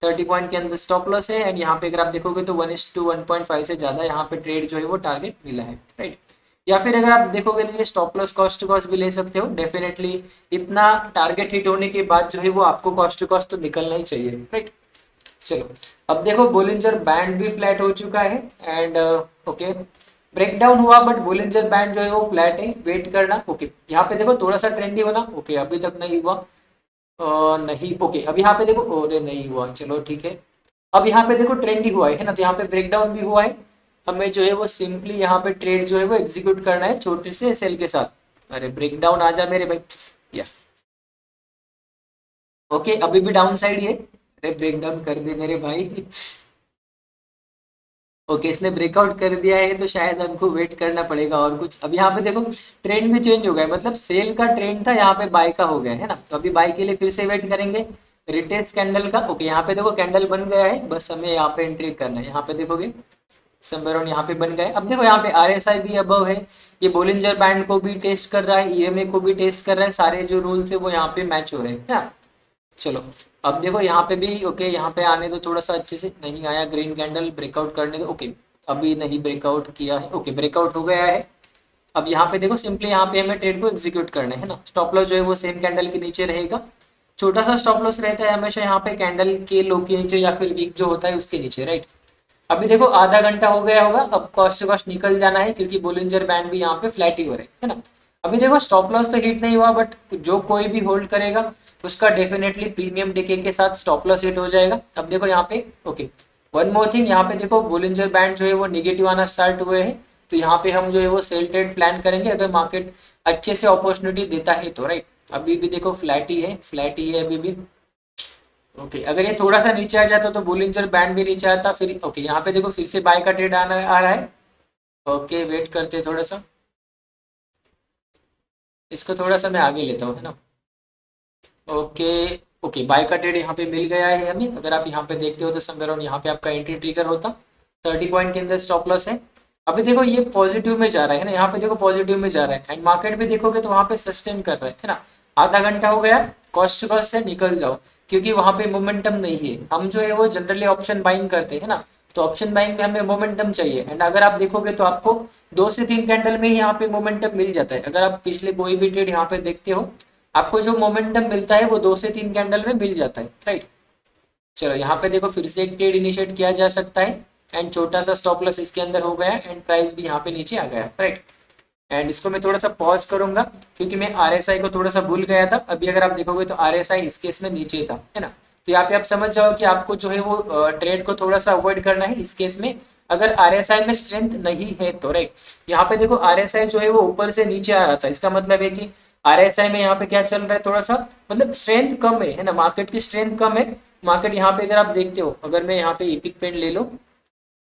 A: 30 पॉइंट के अंदर स्टॉप लॉस है, एंड यहाँ पे अगर आप देखोगे तो 1:1.5 से ज्यादा यहाँ पे ट्रेड जो है वो टारगेट मिला है, राइट। या फिर अगर आप देखोगे तो ये stop loss cost to cost भी ले सकते हो, डेफिनेटली इतना टारगेट हिट होने के बाद जो है वो आपको कॉस्ट टू कॉस्ट तो निकलना ही चाहिए, राइट। चलो अब देखो बोलिंजर बैंड भी फ्लैट हो चुका है एंड ओके, ब्रेकडाउन हुआ बट बोलिंजर बैंड जो है वो फ्लैट है, वेट करना। ओके, यहाँ पे देखो थोड़ा सा ट्रेंडी बना, ओके अभी तक नहीं हुआ, नहीं ओके, अब यहाँ पे देखो ओरे नहीं हुआ, चलो ठीक है। अब यहाँ पे देखो ट्रेंडी हुआ है ना, तो यहाँ पे ब्रेकडाउन भी हुआ है, हमें जो है वो सिंपली यहाँ पे ट्रेड जो है वो एग्जीक्यूट करना है छोटे से सेल के साथ। अरे ब्रेकडाउन आ जा मेरे भाई, या ओके अभी भी डाउन साइड ही है, अरे ब्रेकडाउन कर दे मेरे भाई। ओके इसने ब्रेकआउट कर दिया है तो शायद हमको वेट करना पड़ेगा और कुछ। अब यहाँ पे देखो ट्रेंड भी चेंज हो गया, मतलब सेल का ट्रेंड था यहाँ पे बाय का हो गया है ना, तो अभी बाय के लिए फिर से वेट करेंगे रिटेस्ट कैंडल का। ओके यहाँ पे देखो कैंडल बन गया है, बस हमें यहाँ पे एंट्री करना है। यहाँ पे देखोगे समवेयर अराउंड यहाँ पे बन गए। अब देखो यहाँ पे RSI भी अबव है, ये बोलिंजर बैंड को भी टेस्ट कर रहा है, EMA को भी टेस्ट कर रहा है, सारे जो रूल्स है वो यहाँ पे मैच हो रहे हैं ना। चलो अब देखो यहाँ पे भी ओके, यहाँ पे आने दो थोड़ा सा अच्छे से, नहीं आया ग्रीन कैंडल, ब्रेकआउट करने दो। ओके अभी नहीं ब्रेकआउट किया है, ओके ब्रेकआउट हो गया है। अब यहाँ पे देखो सिंपली यहाँ पे हमें ट्रेड को एग्जीक्यूट करना है ना, स्टॉप लॉस जो है वो सेम कैंडल के नीचे रहेगा, छोटा सा स्टॉप लॉस रहता है हमेशा यहाँ पे कैंडल के लो के नीचे या फिर वीक जो होता है उसके नीचे, राइट। अभी देखो आधा घंटा हो गया होगा, अब कॉस्ट टू कॉस्ट निकल जाना है क्योंकि बोलिंजर बैंड भी यहाँ पे फ्लैट ही हो रहे है ना। अभी देखो स्टॉप लॉस तो हिट नहीं हुआ बट जो कोई भी होल्ड करेगा उसका डेफिनेटली प्रीमियम डिके के साथ स्टॉप लॉस हिट हो जाएगा। अब देखो यहाँ पे ओके, वन मोर थिंग, यहाँ पे देखो बोलिंजर बैंड जो है वो नेगेटिव आना स्टार्ट हुए हैं, तो यहाँ पे हम जो है वो सेल ट्रेड प्लान करेंगे अगर मार्केट अच्छे से अपॉर्चुनिटी देता है तो, राइट। अभी भी देखो फ्लैट ही है, फ्लैट ही है अभी भी। ओके अगर ये थोड़ा सा नीचे आ जाता तो बोलिंजर बैंड भी नीचे आता फिर। ओके यहाँ पे देखो फिर से बाय का ट्रेड आना आ रहा है, ओके वेट करते थोड़ा सा, इसको थोड़ा सा मैं आगे लेता हूँ है ना। ओके ओके बाय का ट्रेड यहाँ पे मिल गया है हमें, अगर आप यहाँ पे देखते हो तो समवेयर अराउंड यहाँ पे आपका एंट्री ट्रिगर होता, 30 पॉइंट के अंदर स्टॉप लॉस है। अभी देखो ये पॉजिटिव में जा रहा है ना, यहाँ पे देखो पॉजिटिव में जा रहा है एंड मार्केट भी देखोगे तो वहाँ पे सस्टेन कर रहा है ना। आधा घंटा हो गया, कॉस्ट टू कॉस्ट से निकल जाओ क्योंकि वहाँ पे मोमेंटम नहीं है। हम जो है वो जनरली ऑप्शन बाइंग करते हैं ना, तो ऑप्शन बाइंग में हमें मोमेंटम चाहिए, एंड अगर आप देखोगे तो आपको 2 से 3 कैंडल में ही यहाँ पे मोमेंटम मिल जाता है। अगर आप पिछले कोई भी ट्रेड यहाँ पे देखते हो आपको जो मोमेंटम मिलता है वो 2 से 3 कैंडल में मिल जाता है, राइट। चलो यहाँ पे देखो फिर से एक ट्रेड इनिशिएट किया जा सकता है एंड छोटा सा स्टॉप लॉस इसके अंदर हो गया एंड प्राइस भी यहाँ पे नीचे आ गया, राइट। एंड इसको मैं थोड़ा सा पॉज करूंगा क्योंकि मैं आरएसआई को थोड़ा सा भूल गया था। अभी अगर आप देखोगे तो आरएसआई इस केस में नीचे था, है ना। तो यहाँ पे आप समझ जाओ कि आपको जो है वो ट्रेड को थोड़ा सा अवॉइड करना है इस केस में, अगर आरएसआई में स्ट्रेंथ नहीं है तो, राइट। यहाँ पे देखो आरएसआई जो है वो ऊपर से नीचे आ रहा था, इसका मतलब है कि आरएसआई में यहाँ पे क्या चल रहा है, थोड़ा सा मतलब स्ट्रेंथ कम है ना, मार्केट की स्ट्रेंथ कम है। मार्केट यहाँ पे अगर आप देखते हो, अगर मैं यहाँ पे इपिक पेन ले लो,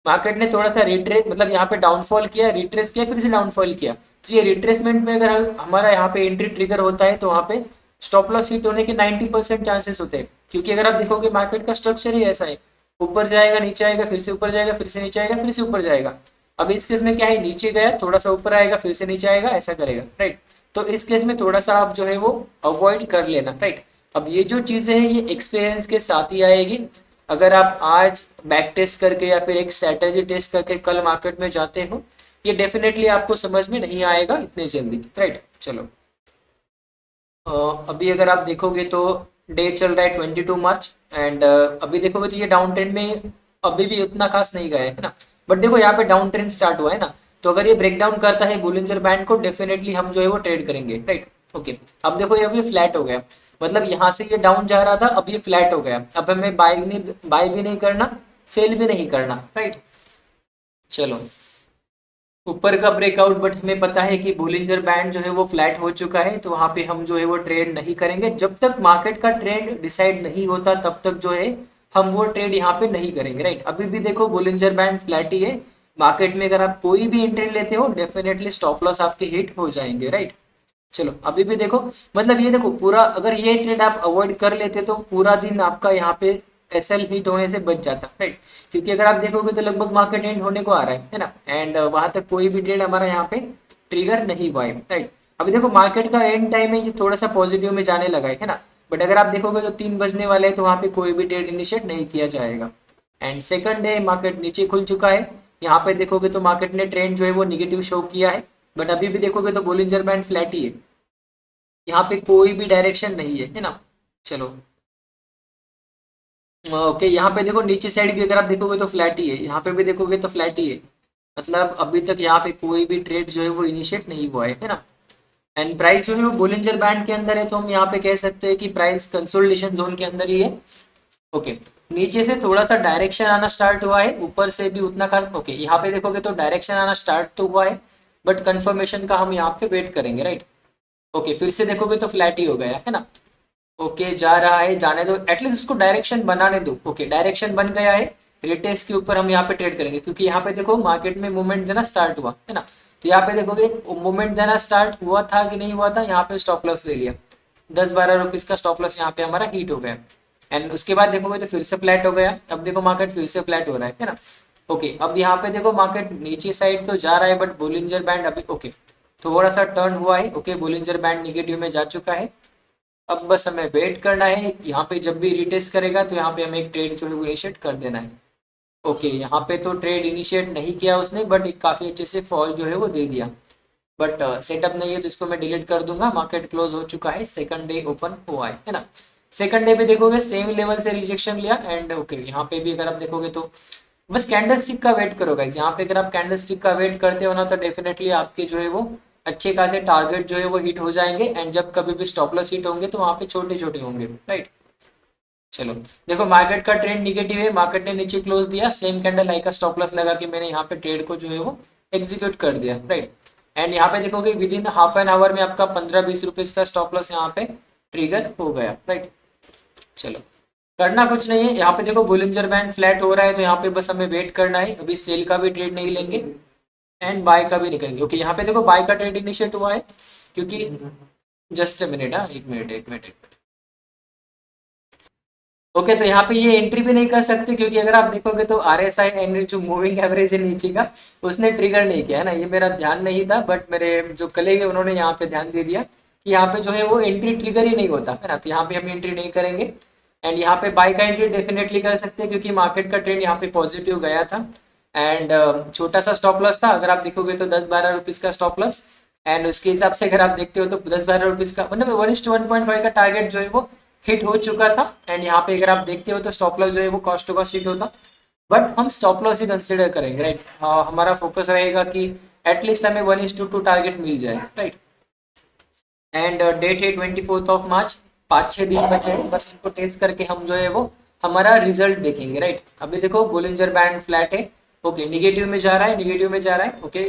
A: मार्केट ने थोड़ा सा रिट्रेस मतलब यहाँ पे डाउनफॉल किया, रिट्रेस किया, फिर से डाउनफॉल किया। तो ये रिट्रेसमेंट में अगर हमारा यहाँ पे एंट्री ट्रिगर होता है तो वहाँ पे स्टॉप लॉस हिट होने के 90% चांसेस होते हैं, क्योंकि अगर आप देखोगे मार्केट का स्ट्रक्चर ही ऐसा है, ऊपर जाएगा नीचे आएगा फिर से ऊपर जाएगा फिर से नीचे आएगा फिर से ऊपर जाएगा। अब इस केस में क्या है, नीचे गया थोड़ा सा ऊपर आएगा फिर से नीचे आएगा, ऐसा करेगा, राइट। तो इस केस में थोड़ा सा आप जो है वो अवॉइड कर लेना, राइट। अब ये जो चीजें हैं ये एक्सपीरियंस के साथ ही आएगी। अगर आप आज बैक टेस्ट करके या फिर एक स्ट्रेटेजी टेस्ट करके कल मार्केट में जाते हो, ये डेफिनेटली आपको समझ में नहीं आएगा इतनी जल्दी, राइट। चलो अभी अगर आप देखोगे तो डे चल रहा है 22 मार्च एंड अभी देखोगे तो ये डाउन ट्रेंड में अभी भी उतना खास नहीं गया है ना। बट देखो यहाँ पे डाउन ट्रेंड स्टार्ट हुआ है ना, तो अगर ये ब्रेक डाउन करता है बोलिंजर बैंड को, डेफिनेटली हम जो है वो ट्रेड करेंगे, राइट। ओके, अब देखो ये अभी फ्लैट हो गया, मतलब यहाँ से ये डाउन जा रहा था, अब ये फ्लैट हो गया, अब हमें बाय भी नहीं करना, सेल भी नहीं करना, राइट। चलो ऊपर का ब्रेकआउट, बट हमें पता है कि बोलिंजर बैंड जो है वो फ्लैट हो चुका है, तो वहां पे हम जो है वो ट्रेड नहीं करेंगे जब तक मार्केट का ट्रेंड डिसाइड नहीं होता, तब तक जो है हम वो ट्रेड यहाँ पे नहीं करेंगे, राइट। अभी भी देखो बोलिंजर बैंड फ्लैट ही है, मार्केट में अगर आप कोई भी एंट्री लेते हो डेफिनेटली स्टॉप लॉस आपके हिट हो जाएंगे, राइट। चलो अभी भी देखो, मतलब ये देखो पूरा अगर ये ट्रेड आप अवॉइड कर लेते तो पूरा दिन आपका यहाँ पे एसएल हिट होने से बच जाता, राइट। क्योंकि अगर आप देखोगे तो लगभग मार्केट एंड होने को आ रहा है ना, एंड वहां तक कोई भी ट्रेड हमारा यहाँ पे ट्रिगर नहीं हुआ है, राइट। अभी देखो मार्केट का एंड टाइम है, ये थोड़ा सा पॉजिटिव में जाने लगा है ना। बट अगर आप देखोगे तो 3 बजने वाले हैं, तो वहाँ पे कोई भी ट्रेड इनिशिएट नहीं किया जाएगा। एंड सेकंड डे मार्केट नीचे खुल चुका है, यहाँ पे देखोगे तो मार्केट ने ट्रेंड जो है वो निगेटिव शो किया है, बट अभी भी देखोगे तो बोलिंजर बैंड फ्लैट ही है, यहाँ पे कोई भी डायरेक्शन नहीं है ना। चलो ओके, यहाँ पे देखो नीचे साइड भी अगर आप देखोगे तो फ्लैट ही है, यहाँ पे भी देखोगे तो फ्लैट ही है, मतलब अभी तक यहाँ पे कोई भी ट्रेड जो है वो इनिशिएट नहीं हुआ है ना। एंड प्राइस जो है वो बोलिंजर बैंड के अंदर है, तो हम यहाँ पे कह सकते हैं कि प्राइस कंसोलिडेशन जोन के अंदर ही है। ओके, नीचे से थोड़ा सा डायरेक्शन आना स्टार्ट हुआ है, ऊपर से भी उतना खास। ओके, यहाँ पे देखोगे तो डायरेक्शन आना स्टार्ट तो हुआ है, बट कंफर्मेशन का हम यहाँ पे वेट करेंगे, राइट। ओके, फिर से देखोगे तो फ्लैट ही हो गया है ना। ओके, जा रहा है, जाने दो, एटलीस्ट उसको डायरेक्शन बनाने दो। ओके, डायरेक्शन बन गया है, रिटेक्स के ऊपर हम यहाँ पे ट्रेड करेंगे, क्योंकि यहाँ पे देखो मार्केट में मूवमेंट देना स्टार्ट हुआ है ना। तो यहाँ पे देखोगे मूवमेंट देना स्टार्ट हुआ था कि नहीं हुआ था, यहाँ पे स्टॉप लॉस ले लिया, 10-12 रुपीज का स्टॉप लॉस यहाँ पे हमारा हीट हो गया। एंड उसके बाद देखोगे तो फिर से फ्लैट हो गया, अब देखो मार्केट फिर से फ्लैट हो रहा है ना। ओके, अब यहाँ पे देखो मार्केट नीचे साइड तो जा रहा है, बट बोलिंजर बैंड अभी ओके थोड़ा सा टर्न हुआ है। ओके, बोलिंजर बैंड निगेटिव में जा चुका है, अब बस हमें वेट करना है, यहाँ पे जब भी रिटेस्ट करेगा तो यहाँ पे हमें एक ट्रेड जो है वो इनिशिएट कर देना है। ओके, यहाँ पे तो ट्रेड इनिशिएट नहीं किया उसने, बट एक काफ़ी अच्छे से फॉल जो है वो दे दिया, बट सेटअप नहीं है तो इसको मैं डिलीट कर दूंगा। मार्केट क्लोज हो चुका है, सेकंड डे ओपन हुआ है ना। सेकंड डे पे देखोगे सेम लेवल से रिजेक्शन लिया, एंड ओके यहाँ पे भी अगर आप देखोगे तो बस कैंडल स्टिक का वेट करो गाइस। यहाँ पे अगर आप कैंडल स्टिक का वेट करते हो ना, तो डेफिनेटली आपके जो है वो अच्छे खासे टारगेट जो है वो हिट हो जाएंगे, एंड जब कभी भी स्टॉप लॉस हिट होंगे तो वहाँ पे छोटे छोटे होंगे, राइट। चलो देखो मार्केट का ट्रेंड निगेटिव है, मार्केट ने नीचे क्लोज दिया, सेम कैंडल आई का स्टॉप लॉस लगा के मैंने यहाँ पे ट्रेड को जो है वो एग्जीक्यूट कर दिया, राइट। एंड यहाँ पे देखोगे with in half an hour में आपका 15-20 रुपीज का स्टॉप लॉस यहाँ पे ट्रिगर हो गया, राइट। चलो करना कुछ नहीं है, यहाँ पे देखो बोलिंजर बैंड फ्लैट हो रहा है, तो यहाँ पे बस हमें वेट करना है, अभी सेल का भी ट्रेड नहीं लेंगे एंड बाय का भी नहीं करेंगे। ओके, यहाँ पे देखो बाय का ट्रेड इनिशिएट हुआ है, क्योंकि जस्ट अ मिनट, हाँ एक मिनट। ओके, तो यहाँ पे ये एंट्री भी नहीं कर सकते, क्योंकि अगर आप देखोगे तो आर एस आई एंड जो मूविंग एवरेज है नीचे का, उसने ट्रिगर नहीं किया है ना। ये मेरा ध्यान नहीं था, बट मेरे जो कलीग है उन्होंने यहाँ पे ध्यान दे दिया कि यहाँ पे जो है वो एंट्री ट्रिगर ही नहीं होता है ना, तो यहाँ पे हम एंट्री नहीं करेंगे। एंड यहाँ पे बाय का एंट्री डेफिनेटली कर सकते हैं, क्योंकि मार्केट का ट्रेंड यहाँ पे पॉजिटिव गया था, एंड छोटा सा स्टॉप लॉस था, अगर आप देखोगे तो 10-12 रुपीज का स्टॉप लॉस। एंड उसके हिसाब से अगर आप देखते हो तो 10-12 रुपीज का मतलब 1:1.5 का टारगेट जो है वो
B: हिट हो चुका था एंड यहाँ पे अगर आप देखते हो तो स्टॉप लॉस जो है वो कॉस्ट टू कॉस्ट हिट होता, बट हम स्टॉप लॉस ही कंसिडर करेंगे, राइट। हमारा फोकस रहेगा कि एटलीस्ट हमें 1:2 टारगेट मिल जाए, राइट। एंड डेट है 24 मार्च, 5-6 दिन बचे हैं, बस इनको टेस्ट करके हम जो है वो हमारा रिजल्ट देखेंगे, राइट। अभी देखो बोलिंजर बैंड फ्लैट है, ओके, निगेटिव में जा रहा है, निगेटिव में जा रहा है, ओके।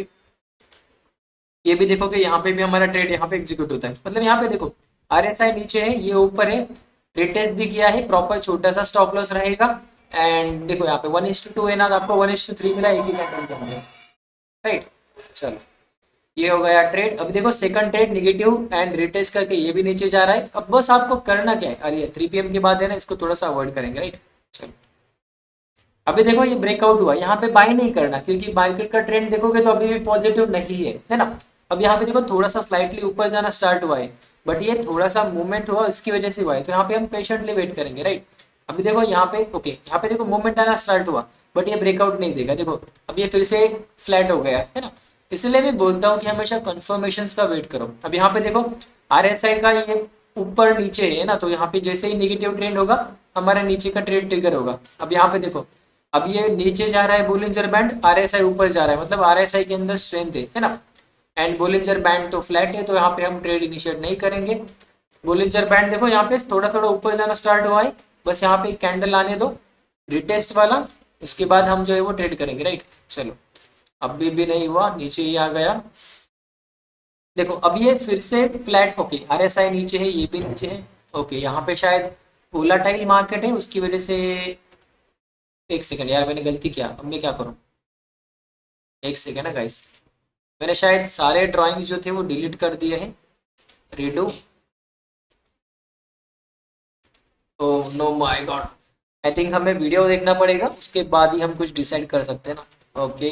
B: ये भी देखो कि यहाँ पे भी हमारा ट्रेड यहाँ पे एग्जीक्यूट होता है, मतलब यहाँ पे देखो आरएसआई नीचे है, ये ऊपर है, रिटेस्ट भी किया है, प्रॉपर छोटा सा स्टॉप लॉस रहेगा। एंड देखो यहाँ पे 1:2 है ना, तो आपको 1:3 मिला 80 कैंडल के अंदर, राइट। चलो, ये हो गया ट्रेड। अभी देखो second trade negative and retest करके ये भी नीचे जा रहा है। अब बस आपको करना क्या है, अरे 3 PM के बाद है ना, इसको थोड़ा सा अवॉइड करेंगे, राइट। चलो, अभी देखो ये ब्रेकआउट हुआ, यहाँ पे बाय नहीं करना क्योंकि मार्केट का ट्रेंड देखोगे तो अभी भी पॉजिटिव नहीं है ना। अब यहाँ पे देखो थोड़ा सा स्लाइटली ऊपर जाना स्टार्ट हुआ है, बट ये थोड़ा सा मूवमेंट हुआ इसकी वजह से हुआ है, तो यहाँ पे हम पेशेंटली वेट करेंगे, राइट। अभी देखो यहाँ पे ओके, यहाँ पे देखो मूवमेंट आना स्टार्ट हुआ, बट ये ब्रेकआउट नहीं देगा, देखो अब ये फिर से फ्लैट हो गया है ना। इसलिए मैं बोलता हूँ कि हमेशा कंफर्मेशन का वेट करो। अब यहाँ पे देखो आरएसआई का ये ऊपर नीचे है ना, तो यहाँ पे जैसे ही निगेटिव ट्रेंड होगा हमारा नीचे का ट्रेड ट्रिगर होगा। अब यहाँ पे देखो अब ये नीचे जा रहा है बोलिंजर बैंड, आरएसआई ऊपर जा रहा है, मतलब आरएसआई के अंदर स्ट्रेंथ है ना। एंड बोलिंजर बैंड तो फ्लैट है, तो यहाँ पे हम ट्रेड इनिशिएट नहीं करेंगे। बोलिंजर बैंड देखो यहाँ पे थोड़ा थोड़ा ऊपर जाना स्टार्ट हुआ है, बस यहाँ पे कैंडल आने दो रिटेस्ट वाला, इसके बाद हम जो है वो ट्रेड करेंगे, राइट। चलो, अभी भी नहीं हुआ, नीचे ही आ गया। देखो अब ये फिर से फ्लैट, ओके, आरएसआई नीचे है, ये भी नीचे है, ओके। यहाँ पे शायद वोलाटाइल मार्केट है उसकी वजह से, एक सेकंड यार, मैंने गलती किया, अब मैं क्या करूँ, एक सेकंड है गाइस, मैंने शायद सारे ड्राइंग्स जो थे वो डिलीट कर दिए हैं। Redo, oh no my god, I think हमें वीडियो देखना पड़ेगा, उसके बाद ही हम कुछ डिसाइड कर सकते हैं ना। ओके,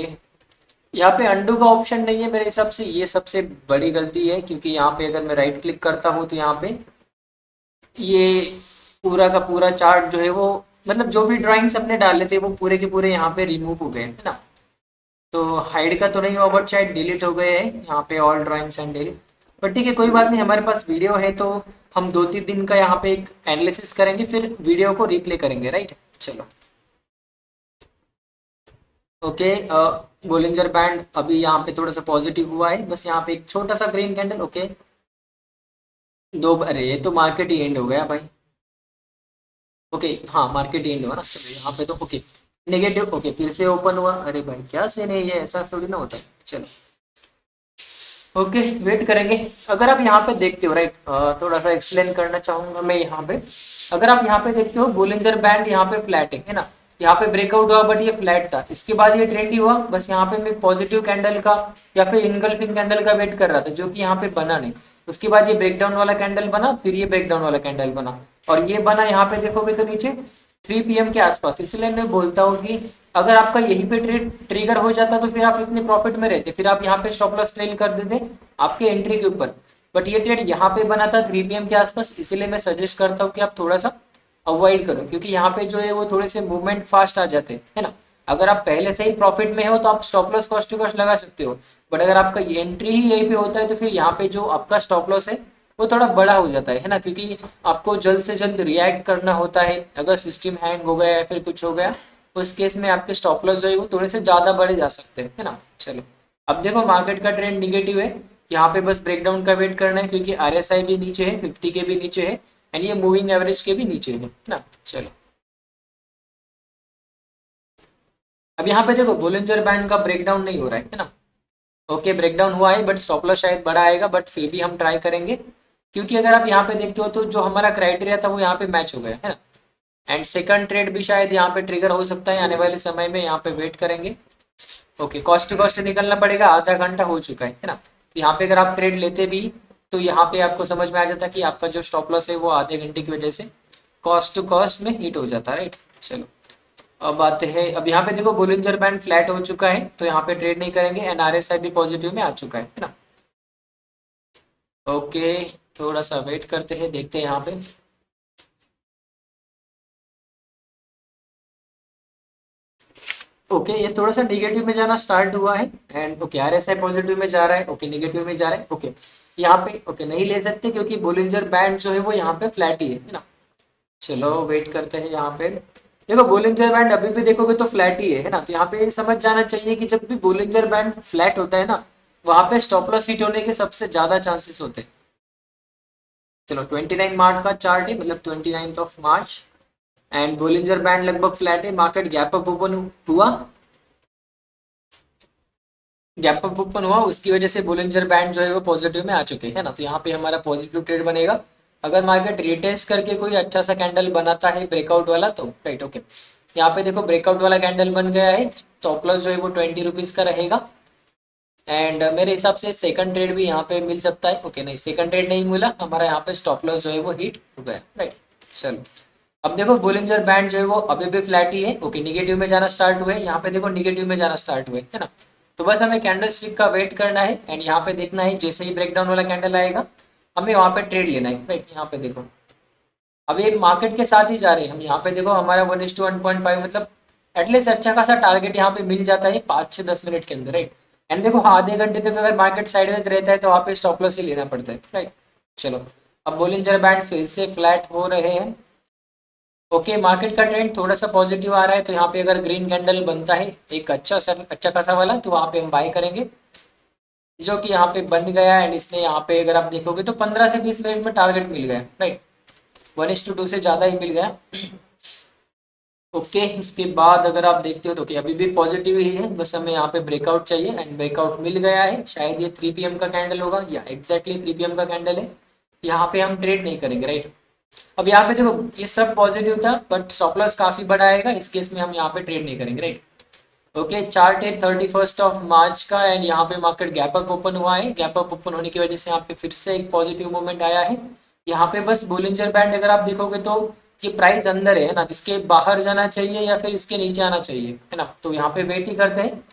B: यहाँ पे अंडू का ऑप्शन नहीं है मेरे हिसाब से, ये सबसे बड़ी गलती है, क्योंकि यहाँ पे अगर मैं राइट क्लिक करता हूँ तो यहाँ पे ये पूरा का पूरा चार्ट जो है वो, मतलब जो भी ड्राइंग्स अपने डाले थे वो पूरे के पूरे यहाँ पे रिमूव हो गए है ना। तो हाइड का तो नहीं हुआ, बट शायद डिलीट हो गए हैं यहाँ पे all drawings and delete. But ठीक है, कोई बात नहीं, हमारे पास वीडियो है, तो हम 2-3 दिन का यहाँ पे एक एनालिसिस करेंगे, फिर वीडियो को रिप्ले करेंगे, राइट। चलो, ओके। बोलिंजर बैंड अभी यहाँ पे थोड़ा सा पॉजिटिव हुआ है, बस यहाँ पे एक छोटा सा ग्रीन कैंडल, ओके। दो, अरे ये तो मार्केट ही एंड हो गया भाई। ओके, हाँ मार्केट एंड हुआ ना, चलो यहाँ पे तो ओके, नेगेटिव, ओके, फिर से ओपन हुआ, अरे भाई क्या सीन है, ये ऐसा थोड़ी ना होता है। चलो, ओके, वेट करेंगे। अगर आप यहाँ पे देखते हो, राइट, थोड़ा सा एक्सप्लेन करना चाहूंगा मैं यहाँ पे। अगर आप यहाँ पे देखते हो बोलिंजर बैंड यहाँ पे फ्लैट है ना, यहाँ पे ब्रेकआउट हुआ बट ये फ्लैट था, इसके बाद ये ट्रेंडी हुआ, बस यहाँ पे मैं पॉजिटिव कैंडल का या फिर इनगल्फिंग कैंडल का वेट कर रहा था, जो कि यहाँ पे बना नहीं। उसके बाद ये ब्रेकडाउन वाला कैंडल बना, फिर ये ब्रेकडाउन वाला कैंडल बना, और ये बना यहाँ पे देखोगे तो नीचे 3 PM के आसपास। इसलिए मैं बोलता हूँ कि अगर आपका यहीं पे ट्रिगर हो जाता तो फिर आप इतने प्रॉफिट में रहते, फिर आप यहाँ पे स्टॉप लॉस ट्रेल कर देते आपके एंट्री के ऊपर। बट ये ट्रेड यहाँ पे बना था 3 PM के आसपास, इसीलिए मैं सजेस्ट करता हूँ कि आप थोड़ा सा अवॉइड करो, क्योंकि यहाँ पे जो है वो थोड़े से मूवमेंट फास्ट आ जाते हैं, है ना। अगर आप पहले से ही प्रॉफिट में हो तो आप stop loss cost to cost लगा सकते हो, बट अगर आपका एंट्री ही यहीं पे होता है तो फिर यहाँ पे जो आपका स्टॉप लॉस है वो थोड़ा बड़ा हो जाता है ना, क्योंकि आपको जल्द से जल्द रिएक्ट करना होता है। अगर सिस्टम हैंग हो गया या फिर कुछ हो गया, उस केस में आपके स्टॉप लॉस जो है वो थोड़े से ज़्यादा बढ़े जा सकते हैं, है ना। चलो, अब देखो मार्केट का ट्रेंड निगेटिव है, यहाँ पे बस ब्रेकडाउन का वेट करना है, क्योंकि आरएसआई भी नीचे है, 50 के भी नीचे है, एंड ये मूविंग एवरेज के भी नीचे है ना। चलो, अब यहाँ पे देखो बोलिंजर बैंड का ब्रेकडाउन नहीं हो रहा है ना। ओके, ब्रेकडाउन हुआ है, बट स्टॉप लॉस शायद बड़ा आएगा, बट फिर भी हम ट्राई करेंगे, क्योंकि अगर आप यहाँ पे देखते हो तो जो हमारा क्राइटेरिया था वो यहाँ पे मैच हो गया है ना। एंड सेकंड ट्रेड भी शायद यहाँ पे ट्रिगर हो सकता है आने वाले समय में, यहाँ पे वेट करेंगे। ओके, कॉस्ट टू कॉस्ट निकलना पड़ेगा, आधा घंटा हो चुका है ना। तो यहाँ पे अगर आप ट्रेड लेते भी तो यहाँ पे आपको समझ में आ जाता कि आपका जो स्टॉप लॉस है वो आधे घंटे की वजह से कॉस्ट टू कॉस्ट में हिट हो जाता है, राइट। चलो, अब आते हैं, अब यहाँ पे देखो बोलिंजर बैंड फ्लैट हो चुका है, तो यहाँ पे ट्रेड नहीं करेंगे, एनआरएसआई भी पॉजिटिव में आ चुका है ना। ओके, थोड़ा सा वेट करते हैं, देखते हैं यहाँ पे। ओके, ये थोड़ा सा निगेटिव में जाना स्टार्ट हुआ है, एंड ओके आरएसआई पॉजिटिव में जा रहा है, ओके निगेटिव में जा रहा है, ओके। यहाँ पे ओके नहीं ले सकते क्योंकि बोलिंजर बैंड जो है वो यहाँ पे फ्लैट ही है ना। चलो वेट करते हैं यहाँ पे। देखो बोलिंजर बैंड अभी भी देखोगे तो फ्लैट ही है ना, तो यहाँ पे ये समझ जाना चाहिए कि जब भी बोलिंजर बैंड फ्लैट होता है ना, वहां पे स्टॉप लॉस हिट होने के सबसे ज्यादा चांसेस होते हैं। चलो 29 मार्च का चार्ट है, मतलब 29 of March, and Bollinger band लगभग फ्लैट है, मार्केट गैप अप ओपन हुआ, गैप अप ओपन हुआ, उसकी वजह से बोलिंजर बैंड जो है वो पॉजिटिव में आ चुके हैं ना, तो यहाँ पे हमारा पॉजिटिव ट्रेड बनेगा। अगर मार्केट रिटेस्ट करके कोई अच्छा सा कैंडल बनाता है ब्रेकआउट वाला तो राइट ओके। यहाँ पे देखो ब्रेकआउट वाला कैंडल बन गया है, स्टॉप लॉस जो है वो 20 रुपीज़ का रहेगा। एंड मेरे हिसाब से सेकंड ट्रेड भी यहाँ पे मिल सकता है। ओके नहीं, सेकंड ट्रेड नहीं मिला, हमारा यहाँ पे स्टॉप लॉस जो है वो हिट हो गया, राइट। चलो अब देखो बोलिंजर बैंड जो है वो अभी भी फ्लैट ही है। ओके निगेटिव में जाना स्टार्ट हुए, यहाँ पे देखो निगेटिव में जाना स्टार्ट हुए है ना, तो बस हमें कैंडल स्टिक का वेट करना है एंड यहाँ पे देखना है जैसे ही ब्रेकडाउन वाला कैंडल आएगा हमें वहाँ पे ट्रेड लेना है, राइट। यहाँ पे देखो अब ये मार्केट के साथ ही जा रहे हैं हम, यहाँ पे देखो हमारा 1:1.5 मतलब एटलीस्ट अच्छा खासा टारगेट यहाँ पे मिल जाता है 5 से 10 मिनट के अंदर, राइट। एंड देखो हाँ, आधे घंटे तक अगर मार्केट साइडवेज रहता है तो वहाँ पे स्टॉप लॉस ही लेना पड़ता है, राइट। चलो अब बोलिंजर बैंड फिर से फ्लैट हो रहे हैं। ओके मार्केट का ट्रेंड थोड़ा सा पॉजिटिव आ रहा है, तो यहाँ पे अगर ग्रीन कैंडल बनता है एक अच्छा खासा वाला, तो वहाँ पे हम बाय करेंगे, जो कि यहाँ पे बन गया। एंड इसने यहाँ पे अगर आप देखोगे तो 15 से 20 मिनट में टारगेट मिल गया, राइट। 1:2 से ज़्यादा ही मिल गया। ओके इसके बाद अगर आप देखते हो तो कि अभी भी पॉजिटिव ही है, बस हमें यहाँ पे ब्रेकआउट चाहिए एंड ब्रेकआउट मिल गया है। शायद ये 3 PM का कैंडल होगा या एग्जैक्टली 3 PM का कैंडल है। यहाँ पे हम ट्रेड नहीं करेंगे, राइट। अब यहाँ पे देखो ये सब पॉजिटिव था बट स्टॉप लॉस काफी बड़ा आएगा, इस केस में हम यहाँ पे ट्रेड नहीं करेंगे, राइट। ओके चार्ट है 31 ऑफ मार्च का एंड यहाँ पे मार्केट गैप अप ओपन हुआ है। गैप अप ओपन होने की वजह से यहाँ पे फिर से एक पॉजिटिव मूवमेंट आया है। यहाँ पे बस बोलिंजर बैंड अगर आप देखोगे तो ये प्राइस अंदर है ना, तो इसके बाहर जाना चाहिए या फिर इसके नीचे आना चाहिए, है ना, तो यहाँ पे वेट ही करते हैं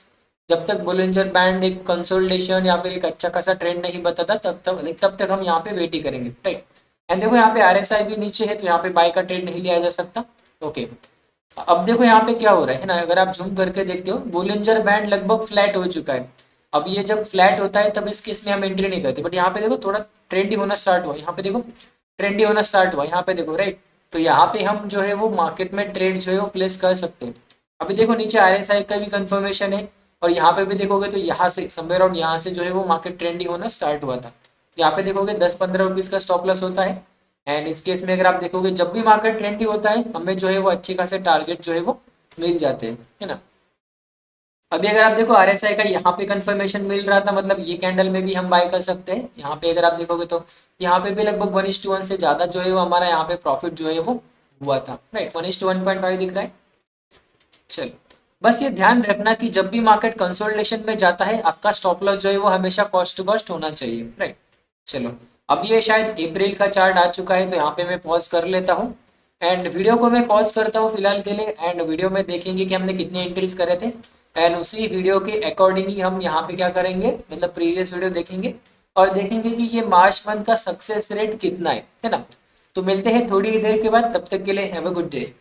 B: जब तक बोलिंजर बैंड एक कंसोलिडेशन या फिर एक अच्छा खासा ट्रेंड नहीं बताता, तब तक हम यहाँ पे वेट ही करेंगे, राइट। एंड देखो यहाँ पे RSI भी नीचे है, तो यहाँ पे बाय का ट्रेड नहीं लिया जा सकता। ओके अब देखो यहाँ पे क्या हो रहा है ना, अगर आप जूम करके देखते हो बोलिंजर बैंड लगभग फ्लैट हो चुका है। अब ये जब फ्लैट होता है तब इस केस में हम एंट्री नहीं करते, बट यहाँ पे देखो थोड़ा ट्रेंडी होना स्टार्ट हुआ, यहाँ पे देखो ट्रेंडी होना स्टार्ट हुआ, यहाँ पे देखो, राइट। तो यहाँ पे हम जो है वो मार्केट में ट्रेड जो है वो प्लेस कर सकते हैं। अभी देखो नीचे RSI का भी कंफर्मेशन है, और यहाँ पे भी देखोगे तो यहाँ से समवेयर अराउंड यहाँ से जो है वो मार्केट ट्रेंडी होना स्टार्ट हुआ था। तो यहाँ पे देखोगे 10-15 रुपीज़ का स्टॉप लॉस होता है। एंड इस केस में अगर आप देखोगे जब भी मार्केट ट्रेंडी होता है हमें जो है वो अच्छे खासे टारगेट जो है वो मिल जाते हैं, है ना। अभी अगर आप देखो RSI का यहाँ पे कंफर्मेशन मिल रहा था, मतलब ये कैंडल में भी हम बाय कर सकते हैं। यहाँ पे अगर आप देखोगे तो यहाँ पे भी लगभग 1:1 से ज्यादा जो है वो हमारा यहाँ पे प्रॉफिट जो है वो हुआ था, राइट। 1:1.5 दिख रहा है। चलो बस ये ध्यान रखना कि जब भी मार्केट कंसोलिडेशन में जाता है आपका स्टॉप लॉस जो है वो हमेशा कॉस्ट टू कॉस्ट होना चाहिए, राइट। चलो अब ये शायद अप्रैल का चार्ट आ चुका है, तो यहाँ पे मैं पॉज कर लेता हूँ एंड वीडियो को मैं पॉज करता हूँ फिलहाल के लिए। एंड वीडियो में देखेंगे कि हमने कितने एंट्रीज करे थे, एंड उसी वीडियो के अकॉर्डिंग ही हम यहाँ पे क्या करेंगे, मतलब प्रीवियस वीडियो देखेंगे और देखेंगे कि ये मार्च मंथ का सक्सेस रेट कितना है ना। तो मिलते हैं थोड़ी ही देर के बाद, तब तक के लिए हैव अ गुड डे।